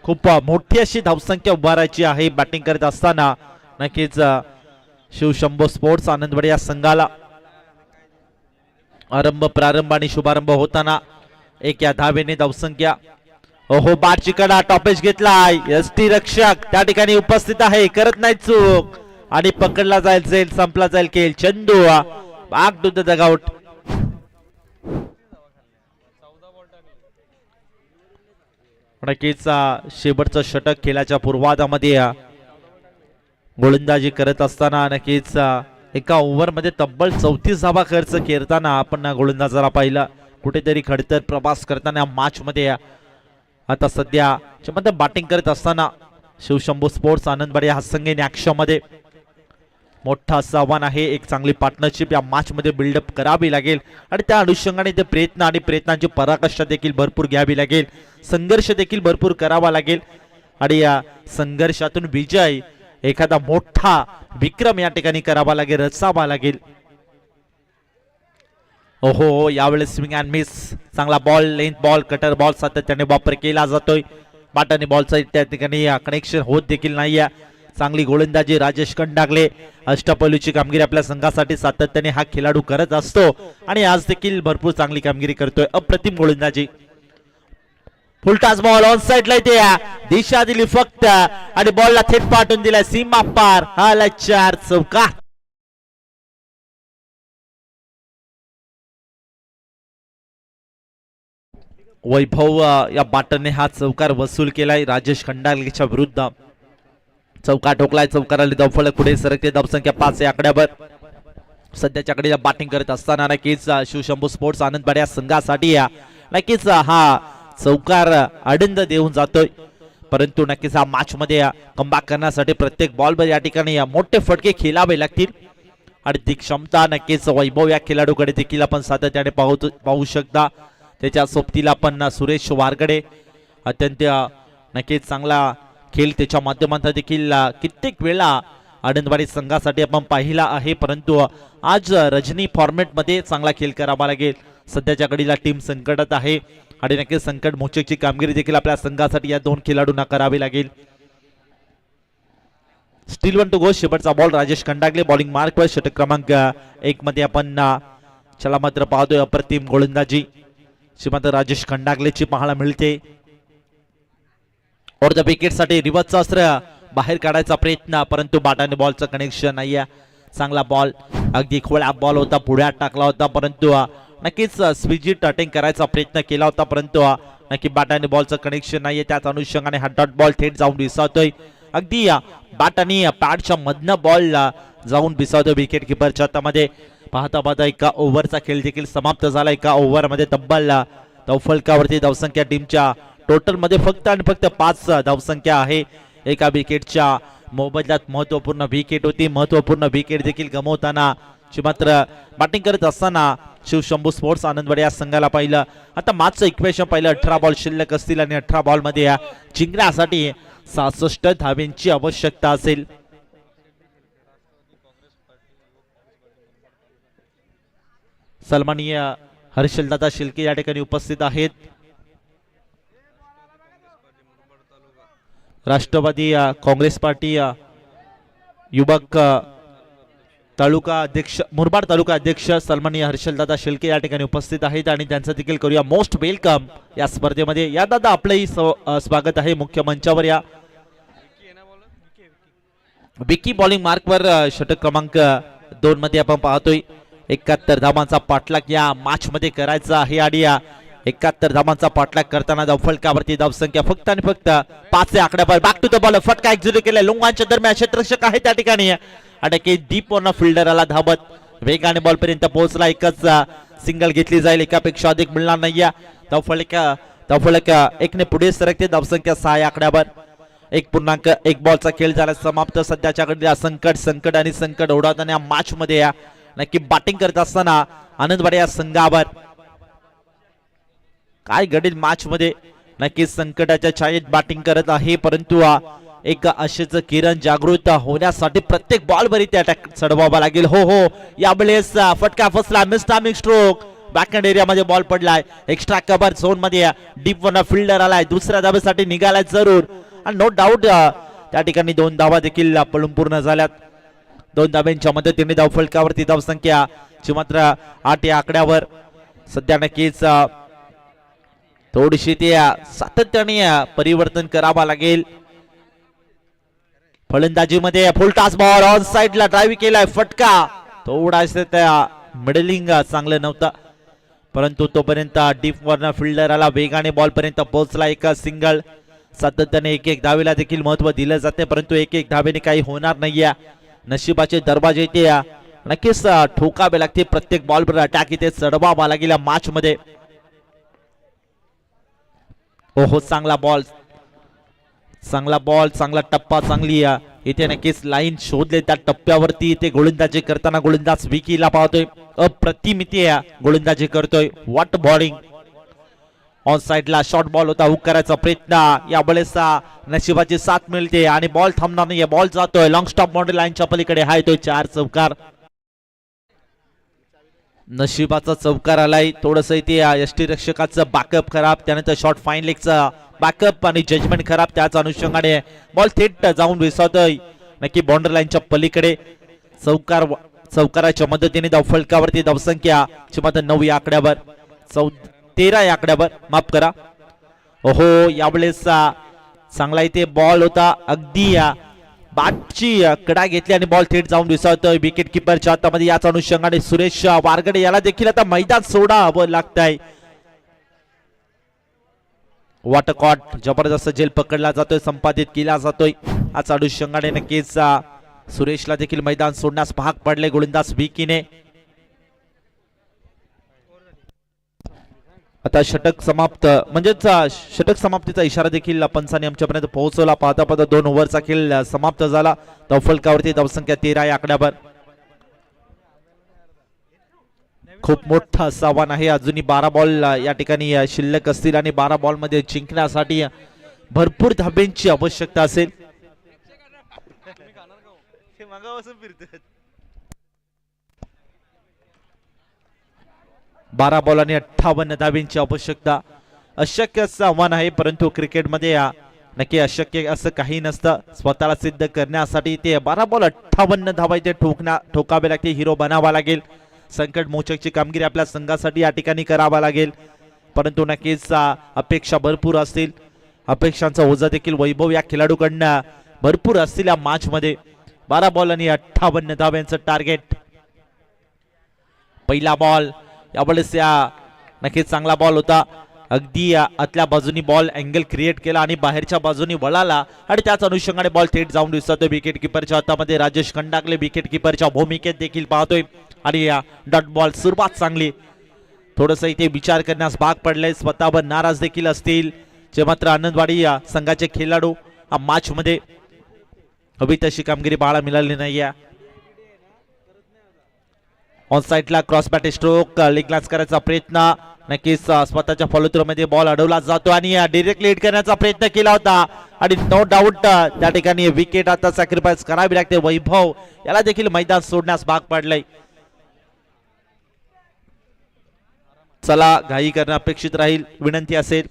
खूप मोठी अशी धावसंख्या उभारायची आहे बॅटिंग करत असताना. नक्कीच शिवशंभो स्पोर्ट्स आनंदवाडी या संघाला प्रारंभ आणि शुभारंभ होताना एक या धावेने धावसंख्या. ओहो बाटची कडा टॉपेज घेतलाय. एसटी रक्षक त्या ठिकाणी उपस्थित आहे. करत नाही चूक आणि पकडला जाईल संपला जाईल खेळ. Chandu back to the dugout. नक्कीच शेवटचं षटक खेळाच्या पूर्वार्धामध्ये गोलंदाजी करत असताना नक्कीच एका ओव्हर मध्ये तब्बल 34 धावा खर्च करताना आपण गोलंदाजाला पाहिलं. कुठेतरी खडतर प्रवास करताना मॅच मध्ये आता सध्या बॅटिंग करत असताना शिवशंभो स्पोर्ट्स आनंदवाडी हा संघ ॲक्शन मध्ये मोठं असं आव्हान आहे. एक चांगली पार्टनरशिप या मॅच मध्ये बिल्डअप करावी लागेल आणि त्या अनुषंगाने ते प्रयत्न आणि प्रयत्नांची पराकाष्ठा देखील भरपूर घ्यावी लागेल. संघर्ष देखील भरपूर करावा लागेल आणि या संघर्षातून विजय एखादा मोठा विक्रम या ठिकाणी करावा लागेल रचावा लागेल. ओहो यावेळेस स्विंग अँड मिस. चांगला ball length ball cutter ball सातत्याने वापर केला जातोय. बाटाने बॉलचा त्या ठिकाणी कनेक्शन होत देखील नाहीये. चांगली गोलंदाजी राजेश कंडागले. अष्टपैलूची कामगिरी आपल्या संघासाठी सातत्याने हा खेळाडू करत असतो आणि आज देखील भरपूर चांगली कामगिरी करतोय. अप्रतिम गोलंदाजी. फुलटाच बॉल ऑन साइडला इथे दिशा दिली फक्त आणि बॉलला थेट पाठवून दिलाय सीमा पार. हा 4 चौका. वैभव या बाटनने हा चौकार वसूल केलाय राजेश खंडागलेच्या विरुद्ध. चौका ठोकलाय. चौकार आली धावफलक पुढे सरकते. धावसंख्या 5 या आकड्यावर. सध्याच्या कडे बॅटिंग करत असताना नक्कीच शिवशंभो स्पोर्ट्स आनंदवाडी या संघासाठी नक्कीच हा चौकार आनंद देऊन जातोय. परंतु नक्कीच हा मॅच मध्ये कमबॅक करण्यासाठी प्रत्येक बॉलवर या ठिकाणी मोठे फटके खेळावे लागतील आणि ती क्षमता नक्कीच वैभव या खेळाडूकडे देखील आपण सातत्याने पाहू शकता. त्याच्या सोबतीला आपण सुरेश वारगडे अत्यंत नक्कीच चांगला खेळ त्याच्या माध्यमातून देखील कित्येक वेळा आनंदवाडी संघासाठी आपण पाहिला आहे. परंतु आज रजनी फॉर्मॅट मध्ये चांगला खेळ करावा लागेल. सध्याच्या घडीला टीम संकटात आहे आणि नक्कीच संकट मोचकची कामगिरी देखील आपल्या संघासाठी या दोन खेळाडूंना करावी लागेल. Still 1 to go. शेवटचा ball Rajesh Khandagale bowling mark वर. षटक क्रमांक 1 मध्ये आपण चला मात्र पाहतोय अप्रतिम गोलंदाजी श्रीमंत राजेश खंडागलेची पाहायला मिळते. और द विकेट साठी रिवर्सचा अस्त्र बाहेर काढायचा प्रयत्न परंतु बाटाने बॉलचं कनेक्शन नाहीये. चांगला बॉल अगदी खोळा बॉल होता. पुढ्यात टाकला होता परंतु नक्कीच स्विजिट अटेंड करायचा प्रयत्न केला होता परंतु नक्की बाटाने बॉलचं कनेक्शन नाहीये. त्याच अनुषंगाने हा डॉट बॉल थेट जाऊन विसावतोय. अगदी बाटाने पॅडच्या मधनं बॉल जाऊन विसावतोय विकेट किपरच्या हातामध्ये. पाहता पाहता एका ओव्हरचा खेळ देखील समाप्त झाला. एका ओव्हर मध्ये तब्बल धावफलकावरती धावसंख्या टीमच्या टोटल मध्ये फक्त आणि फक्त 5 धावसंख्या आहे. एका विकेटच्या मोबदल्यात महत्वपूर्ण विकेट होती. महत्वपूर्ण विकेट देखील गमावताना मात्र बॅटिंग करत असताना शिवशंभो स्पोर्ट्स आनंदवाडी या संघाला पाहिलं. आता मॅचचं इक्वेशन पाहिलं 18 बॉल शिल्लक असतील आणि 18 बॉल मध्ये जिंकण्यासाठी 66 धावेंची आवश्यकता असेल. सन्माननीय हर्षलदादा शिल्के या ठिकाणी उपस्थित आहेत. राष्ट्रवादी काँग्रेस पार्टी युवक तालुका अध्यक्ष मुरबाड तालुका अध्यक्ष सन्माननीय हर्षलदादा शिल्के या ठिकाणी उपस्थित आहेत आणि त्यांचं देखील करूया मोस्ट वेलकम या स्पर्धेमध्ये. या दादा आपलंही स्वागत आहे मुख्य मंचावर. या विकी बॉलिंग मार्कवर षटक क्रमांक 2 मध्ये आपण पाहतोय 71 धावांचा पाठलाग या मॅच मध्ये करायचा आहे आणि 71 धावांचा पाठलाग करताना धावफलकावरती धावसंख्या फक्त आणि फक्त 5 या आकड्यावर. Back to the ball. फटका एक्झिक्यूट केलाय. लोंगांच्या दरम्यान क्षेत्ररक्षक आहे त्या ठिकाणी आणि डीप ऑन फिल्डरला धावत वेगाने बॉल पर्यंत पोहोचला. एकच सिंगल घेतली जाईल. एकापेक्षा अधिक मिळणार नाहीये. धावफलक 1 ने पुढे सरकते. धावसंख्या 6 या आकड्यावर 1.1 बॉलचा खेळ झाला समाप्त. सध्याच्या घडीला संकट आणि संकट ओढवताना या मॅच मध्ये नक्की बॅटिंग करत असताना आनंदवाडी या संघावर काय घडेल मॅच मध्ये नक्की संकटाच्या छायेत बॅटिंग करत आहे, परंतु एक असेच किरण जागृत होण्यासाठी प्रत्येक बॉल वरती अटॅक चढवावा लागेल. हो यावेळेस फटका फसला, miss timing stroke. Backhand area मध्ये बॉल पडलाय, एक्स्ट्रा कव्हर झोन मध्ये डीप वन फिल्डर आलाय, दुसऱ्या धावेसाठी निघालाय जरूर आणि नो डाऊट त्या ठिकाणी 2 धावा देखील पळून पूर्ण झाल्यात. 2 धाव्यांच्या मदतीने धाव फलकावरती धावसंख्या ची मात्र 8 या आकड्यावर. सध्या नक्कीच थोडीशी ते सातत्याने परिवर्तन करावा लागेल. फलंदाजीमध्ये फुल टॉस बॉल ऑन साइडला ड्राईव्ह केलाय, फटका थोडासा त्या मिडलिंग चांगलं नव्हतं, परंतु तोपर्यंत डीप वॉर्नर फिल्डर आला, वेगाने बॉल पर्यंत पोहोचला. एक सिंगल. सातत्याने एक धावेला देखील महत्व दिलं जाते, परंतु एक धावेने काही होणार नाहीये. नशिबाचे दरवाजे इथे नक्कीच ठोकावे लागते. प्रत्येक बॉलवर अटॅक इथे चढवावा लागेल या मॅच मध्ये. ओहो चांगला बॉल, चांगला टप्पा, चांगली इथे नक्कीच लाईन शोधले. त्या टप्प्यावरती इथे गोलंदाजी करताना गोलंदाज विकीला पाहतोय, अप्रतिम इथे गोलंदाजी करतोय. What bowling. ऑन साइडला शॉर्ट बॉल होता, हुक करायचा प्रयत्न. यावेळेस नशिबाची साथ मिळते आणि बॉल थांबणार नाहीये, बॉल जातोय लॉंग स्टॉप बाउंड्री लाईनच्या पलीकडे. हाय तो 4 चौकार. नशिबाचा चौकार आलाय. थोडस इथे यष्टीरक्षकाचं बॅकअप खराब, त्यानंतर शॉर्ट फाईन लेगचा बॅकअप आणि जजमेंट खराब. त्याच अनुषंगाने बॉल थेट जाऊन विसरतोय नक्की बाउंड्री लाईनच्या पलीकडे. चौकाराच्या मदतीने धाव फलकावरती धावसंख्या मात्र 9 या आकड्यावर, 13 या आकड्यावर, माफ करा. ओहो यावेळेस चांगला इथे बॉल होता, अगदी बॅटची कडा घेतली आणि बॉल थेट जाऊन विसरतोय विकेट किपरच्या हातामध्ये. याच अनुषंगाने सुरेश वारगडे याला देखील आता मैदान सोडावं लागतंय. वॉटरकॉट जबरदस्त झेल पकडला जातोय, संपादित केला जातोय. याच अनुषंगाने नक्कीच सुरेशला देखील मैदान सोडण्यास भाग पडले गोलंदाज विकीने. आता षटक समाप्त, म्हणजेच षटक समाप्तीचा इशारा देखील पंचांनी आमच्यापर्यंत पोहोचवला. पाहता 2 ओव्हरचा खेळ समाप्त झाला. धाव फलकावरती धावसंख्या 13 या आकड्यावर. खूप मोठं असं आव्हान आहे. अजूनही 12 बॉल या ठिकाणी शिल्लक असतील आणि 12 बॉल मध्ये जिंकण्यासाठी भरपूर धाब्यांची आवश्यकता असेल. 12 बॉल आणि 58 धाब्यांची आवश्यकता. अशक्य असं आव्हान आहे, परंतु क्रिकेटमध्ये नक्की अशक्य असं काही नसतं. स्वतःला सिद्ध करण्यासाठी ते 12 बॉल 58 धावा इथे ठोकावे लागते, हिरो बनावा लागेल. संकट मोचकची कामगिरी आपल्या संघासाठी या ठिकाणी करावा लागेल, परंतु नक्कीच अपेक्षा भरपूर असतील. अपेक्षांचा ओझा देखील वैभव या खेळाडूकडनं भरपूर असतील या मॅच मध्ये. 12 बॉल आणि 58 धाव्यांचं टार्गेट. पहिला बॉल यावेळेस नक्कीच चांगला बॉल होता, अगदी आतल्या बाजूनी बॉल अँगल क्रिएट केला आणि बाहेरच्या बाजूनी वळाला आणि त्याच अनुषंगाने बॉल थेट जाऊन दिसतोय विकेट किपरच्या हातामध्ये. राजेश खंडागले विकेट किपरच्या भूमिकेत देखील पाहतोय आणि डॉट बॉल. सुरुवात चांगली, थोडस इथे विचार करण्यास भाग पडले, स्वतःवर नाराज देखील असतील जे मात्र आनंदवाडी संघाचे खेळाडू मॅच मध्ये हवी तशी कामगिरी पाहायला मिळाली नाहीये. ऑन साइडला cross bat stroke, leg glass करायचा प्रयत्न, नक्कीच स्वतःच्या फॉलो थ्रो मध्ये बॉल अडवला जातो आणि डायरेक्टली हिट करण्याचा प्रयत्न केला होता आणि नो डाऊट त्या ठिकाणी विकेट आता सॅक्रिफाईस करावी लागते. वैभव याला देखील मैदान सोडण्यास भाग पडलंय. चला घाई करणं अपेक्षित राहील, विनंती असेल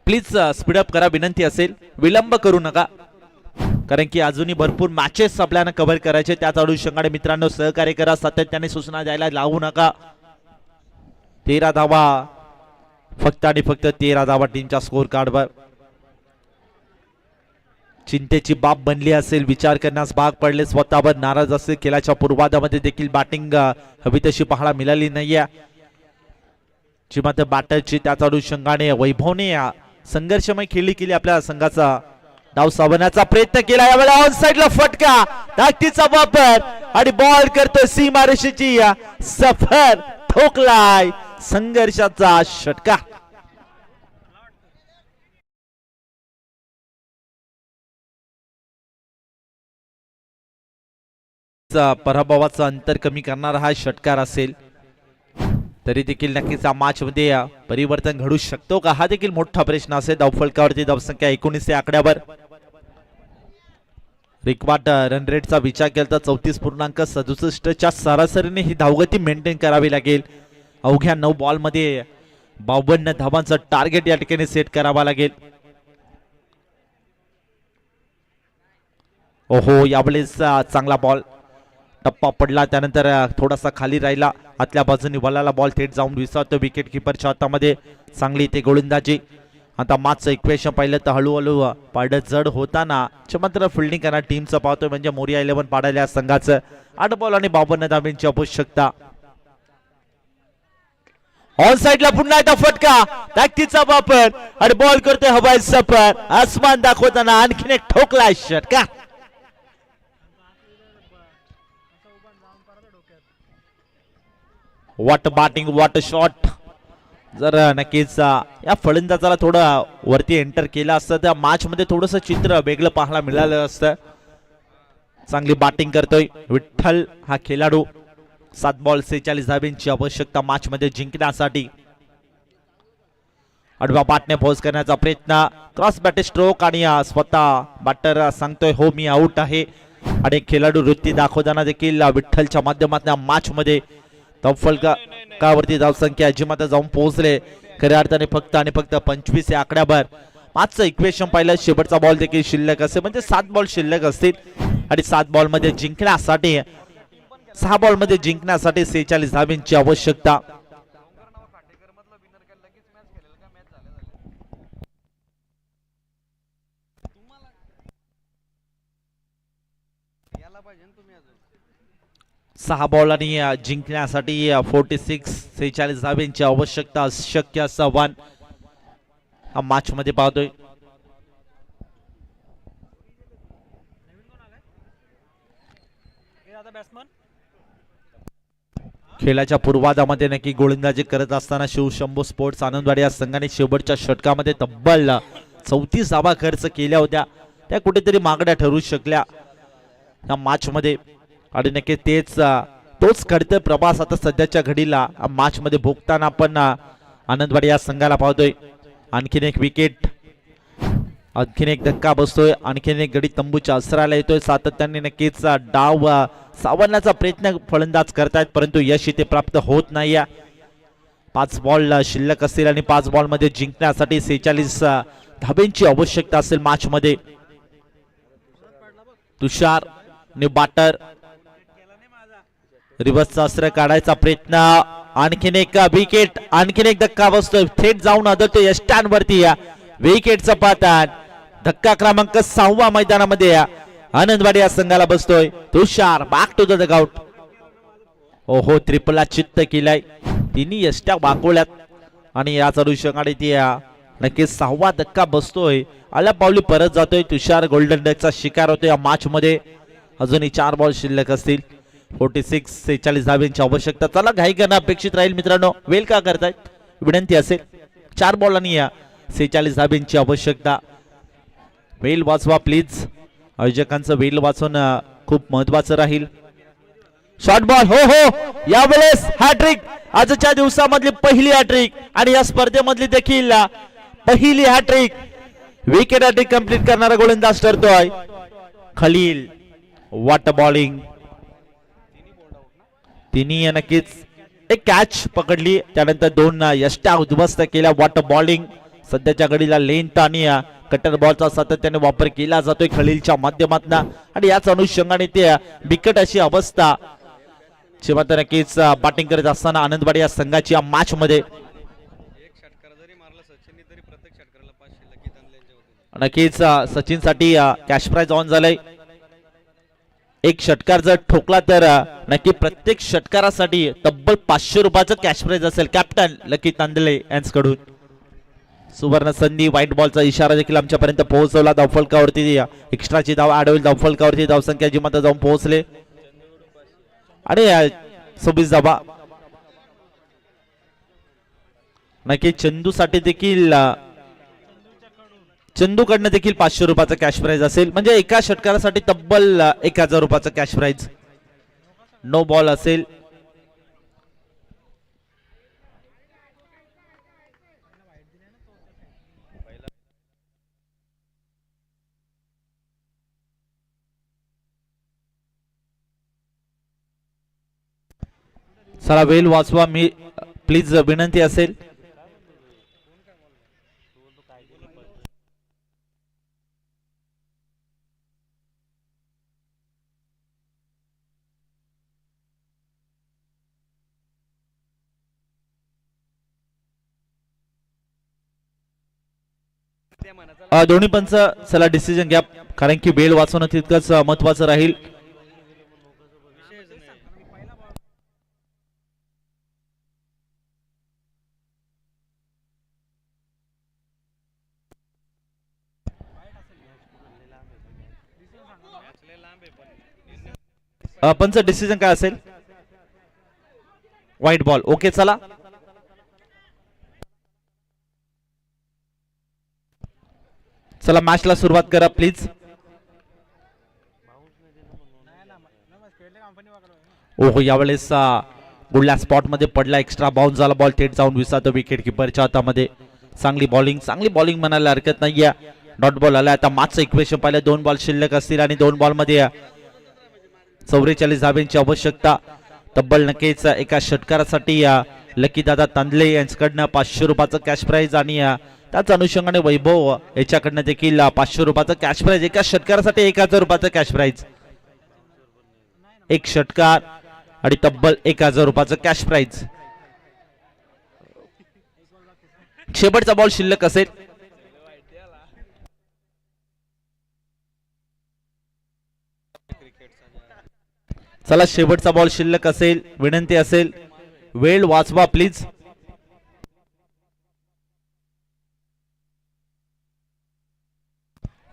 प्लीज स्पीडअप करा, विनंती असेल विलंब करू नका, कारण की अजूनही भरपूर मॅचेस आपल्याला कव्हर करायचे. त्याच अनुषंगाने मित्रांनो सहकार्य करा, सातत्याने सूचना द्यायला लावू नका. 13 धावा, फक्त आणि फक्त 13 धावा टीमच्या स्कोर कार्डवर. चिंतेची बाब बनली असेल, विचार करण्यास भाग पडले, स्वतःवर नाराज असेल, खेळाच्या पूर्वार्धामध्ये देखील बॅटिंग हवी तशी पाहायला मिळाली नाहीये जी मात्र बॅटरची. त्याच अनुषंगाने वैभवने संघर्षमय खेळी केली, आपल्या संघाचा डाव सावरण्याचा प्रयत्न केला. यावेळेला ऑन साइडला फटका, धाकटीचा वापर आणि बॉल करतोय सीमारेषेची सफर, ठोकलाय संघर्षाचा षटका. पराभवाचं अंतर कमी करणारा हा षटकार असेल. तरी देखील नक्कीच या मॅच मध्ये परिवर्तन घडू शकतो का, हा देखील मोठा प्रश्न असेल. धावफलकावरती धावसंख्या 19 या आकड्यावर. रिक्वायर्ड रन रेटचा विचार केला तर 34.67च्या सरासरीने ही धावगती मेंटेन करावी लागेल. अवघ्या 9 बॉल मध्ये 52 धावांचं टार्गेट या ठिकाणी सेट करावा लागेल. ओहो, यावेळेस चांगला बॉल टप्पा पडला, त्यानंतर थोडासा खाली राहिला. आतल्या बाजूने वळाला बॉल, थेट जाऊन विसावतो विकेट किपरच्या हातामध्ये. चांगली इथे गोलंदाजी. आता मागचं इक्वेशन पाहिलं तर हळूहळू पाड जड होताना मात्र फिल्डिंग करणार टीमचं पाहतोय, म्हणजे मोरिया 11 पाडायला संघाचं. 8 बॉल आणि 52 धावांची आवश्यकता. ऑन साइडला पुन्हा एकदा फटका, ताकदीचा वापर आणि बॉल करतोय हवाई सफर. आसमान दाखवताना आणखीन एक ठोकला षटकार. What batting, what shot. जर नक्कीच या फलंदाजाला थोडं वरती एंटर केला असतं त्या मॅच मध्ये थोडंसं चित्र वेगळं पाहायला मिळालं असतं. चांगली बॅटिंग करतोय विठ्ठल हा खेळाडू. 7 बॉल 46 धावांची आवश्यकता मॅच मध्ये जिंकण्यासाठी. आडव्या बॅटने पोहोच करण्याचा प्रयत्न, क्रॉस बॅट स्ट्रोक आणि स्वतः बॅटर सांगतोय हो मी आउट आहे. आणि खेळाडू वृत्ती दाखवताना देखील विठ्ठलच्या माध्यमातून मॅच मध्ये धावफलकावरती धावसंख्या अजिमात जाऊन पोहोचले. खऱ्या अर्थाने फक्त आणि फक्त 25 या आकड्यावर. मागचं इक्वेशन पाहिलं, शेवटचा बॉल देखील शिल्लक असेल, म्हणजे 7 बॉल शिल्लक असतील. आणि 7 बॉल मध्ये जिंकण्यासाठी 6 बॉल मध्ये जिंकण्यासाठी 46 धावांची आवश्यकता. सहा बॉल आणि जिंकण्यासाठी 46 धावांची आवश्यकता. शक्य असं आव्हान हा मॅच मध्ये पाहतोय. खेळाच्या पूर्वार्धामध्ये नक्की गोलंदाजी करत असताना शिवशंभू स्पोर्ट्स आनंदवाडी या संघाने शेवटच्या षटकामध्ये तब्बल 34 धावा खर्च केल्या होत्या. त्या कुठेतरी मागण्या ठरू शकल्या या मॅच मध्ये. आणि नक्की तोच खडतर प्रवास आता सध्याच्या घडीला मॅच मध्ये भोगताना आपण आनंदवाडी या संघाला पाहतोय. आणखीन एक विकेट, आणखीन एक धक्का बसतोय, आणखीन एक गडी तंबूच्या असराला येतोय. सातत्याने नक्कीच डाव सावरण्याचा प्रयत्न फलंदाज करतायत, परंतु यश इथे प्राप्त होत नाही. 5 बॉल शिल्लक असतील आणि 5 बॉल मध्ये जिंकण्यासाठी 46 धावांची आवश्यकता असेल मॅच मध्ये. तुषार ने बॅटर रिव्हर्सचा अस्त्र काढायचा प्रयत्न. आणखीन एक विकेट, आणखीन एक धक्का बसतोय, थेट जाऊन आदळतोय यष्टांवरती. विकेटचा पातन. धक्का क्रमांक 6 मैदानामध्ये आनंदवाडी या संघाला बसतोय. तुषार बॅक टू द डगआउट. ओहो, ट्रिपलला चित्त केलाय, तिन्ही यष्ट्या वाकवल्यात आणि याच अनुषंगाने ती नक्कीच 6वा धक्का बसतोय. आल्या पावली परत जातोय. तुषार गोल्डन डकचा शिकार होतोय या मॅच मध्ये. अजूनही 4 बॉल शिल्लक असतील. 46 धावांची आवश्यकता. चला घाई करणं अपेक्षित राहील मित्रांनो. वेल का करतायत विनंती असेल. 4 बॉल आणि 46 धावांची आवश्यकता. वेल वाचवा प्लीज. आयोजकांचं वेल वाचून खूप महत्वाचं राहील. शॉर्ट बॉल, हो हो, यावेळेस हॅट्रिक. आजच्या दिवसामधली पहिली हॅट्रिक आणि या स्पर्धेमधली देखील पहिली हॅट्रिक. विकेट हॅट्रिक कंप्लीट करणारा गोलंदाज ठरतोय खलील. What bowling. तिन्ही नक्कीच एक कॅच पकडली, त्यानंतर 2 यष्ट्या उद्ध्वस्त केल्या. What bowling. सध्याच्या घडीला लेंथ आणि कटर बॉलचा सातत्याने वापर केला जातोय खलीलच्या माध्यमातून आणि याच अनुषंगाने ते बिकट अशी अवस्था मात्र नक्कीच बॅटिंग करत असताना आनंदवाडी या संघाची या मॅच मध्ये. नक्कीच सचिन साठी कॅश प्राइज ऑन झालंय. एक षटकार जर ठोकला तर नक्की प्रत्येक षटकारासाठी तब्बल 500 रुपयाचं कॅश प्राइज असेल. कॅप्टन लकी तांदळे यांच्याकडून. सुवर्ण संधी. व्हाईट बॉलचा इशारा देखील आमच्यापर्यंत पोहोचवला. धावफलकावरती एक्स्ट्राची धाव ऍड होईल. धावफलकावरती धावसंख्या जिमात जाऊन पोहोचले आणि 26 धावा. नक्की चंदूसाठी देखील चंदूकडनं देखील 500 रुपयाचा कॅश प्राइज असेल, म्हणजे एका षटकारासाठी तब्बल 1000 रुपयाचा कॅश प्राइज. नो बॉल असेल. चला वेल वाचवा, मी प्लीज विनंती असेल. दोन्ही पंच चला डिसिजन घ्या, कारण की वेळ वाचवणं तितकंच महत्वाचं राहील. पंच डिसिजन काय असेल? White ball. ओके चला. चला मॅचला सुरुवात करा प्लीज. ओहो, यावेळेस गुडल्या स्पॉट मध्ये पडला, एक्स्ट्रा बाउन्स झाला, बॉल थेट जाऊन विसातो विकेट किपरच्या हातामध्ये. चांगली बॉलिंग म्हणायला हरकत नाहीये. डॉट बॉल आला. आता मागचं इक्वेशन पाहिलं, 2 बॉल शिल्लक असतील आणि 2 बॉल मध्ये 44 धाब्यांची आवश्यकता. तब्बल नक्कीच एका षटकारासाठी लकी दादा तांदले यांच्याकडनं 500 रुपयाचं कॅश प्राइज आणि त्याच अनुषंगाने वैभव याच्याकडनं देखील 500 रुपयाचं कॅश प्राइज. एका षटकारासाठी 1000 रुपयाचं कॅश प्राइज. एक षटकार आणि तब्बल 1000 रुपयाचं कॅश प्राइज. शेवटचा बॉल शिल्लक असेल. चला शेवटचा बॉल शिल्लक असेल. विनंती असेल वेळ वाचवा प्लीज.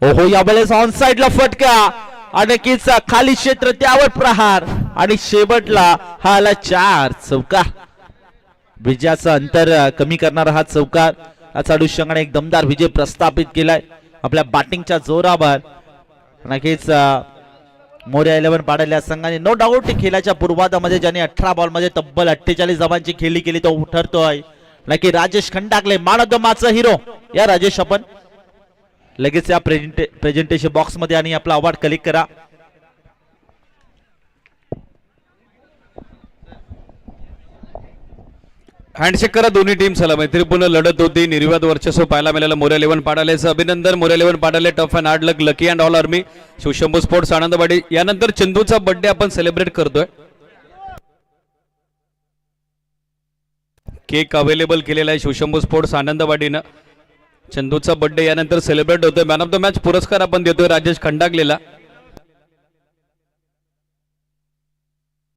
ओहो, यावेळेस ऑन साइडला फटका आणि नक्कीच खाली क्षेत्र, त्यावर प्रहार आणि शेवटला हा आला 4 चौकार. विजयाचं अंतर कमी करणारा हा चौकार. याचा अनुषंगाने एक दमदार विजय प्रस्थापित केलाय आपल्या बॅटिंगच्या जोरावर. नक्कीच मोरया 11 पाडल या संघाने नो डाऊट खेळाच्या पूर्वार्धामध्ये ज्याने 18 बॉल मध्ये तब्बल 48 धावांची खेळी केली तो ठरतोय नक्की Rajesh Khandagale, man of the मॅचचा हिरो. या राजेश आपण लगेच या प्रेझेंटेशन बॉक्स मध्ये आणि आपला अवॉर्ड कलेक्ट करा. हँडशेक करा दोन्ही टीम. चला मैत्रीपूर्ण लढत होती. निर्विवाद वर्चस्व पाहायला मिळालं मोरया 11 पाडालेचं अभिनंदन. Morya 11 Padale tough and hard luck, Lucky and all army. Shivshambhu sports Anandwadi. यानंतर चंदूचा बर्थडे आपण सेलिब्रेट करतोय. केक अवेलेबल केलेला आहे शिवशंभू स्पोर्ट्स आनंदवाडीनं. चंदूचा बर्थडे यानंतर सेलिब्रेट होतोय. मॅन ऑफ द मॅच पुरस्कार आपण देतोय राजेश खंडागलेला.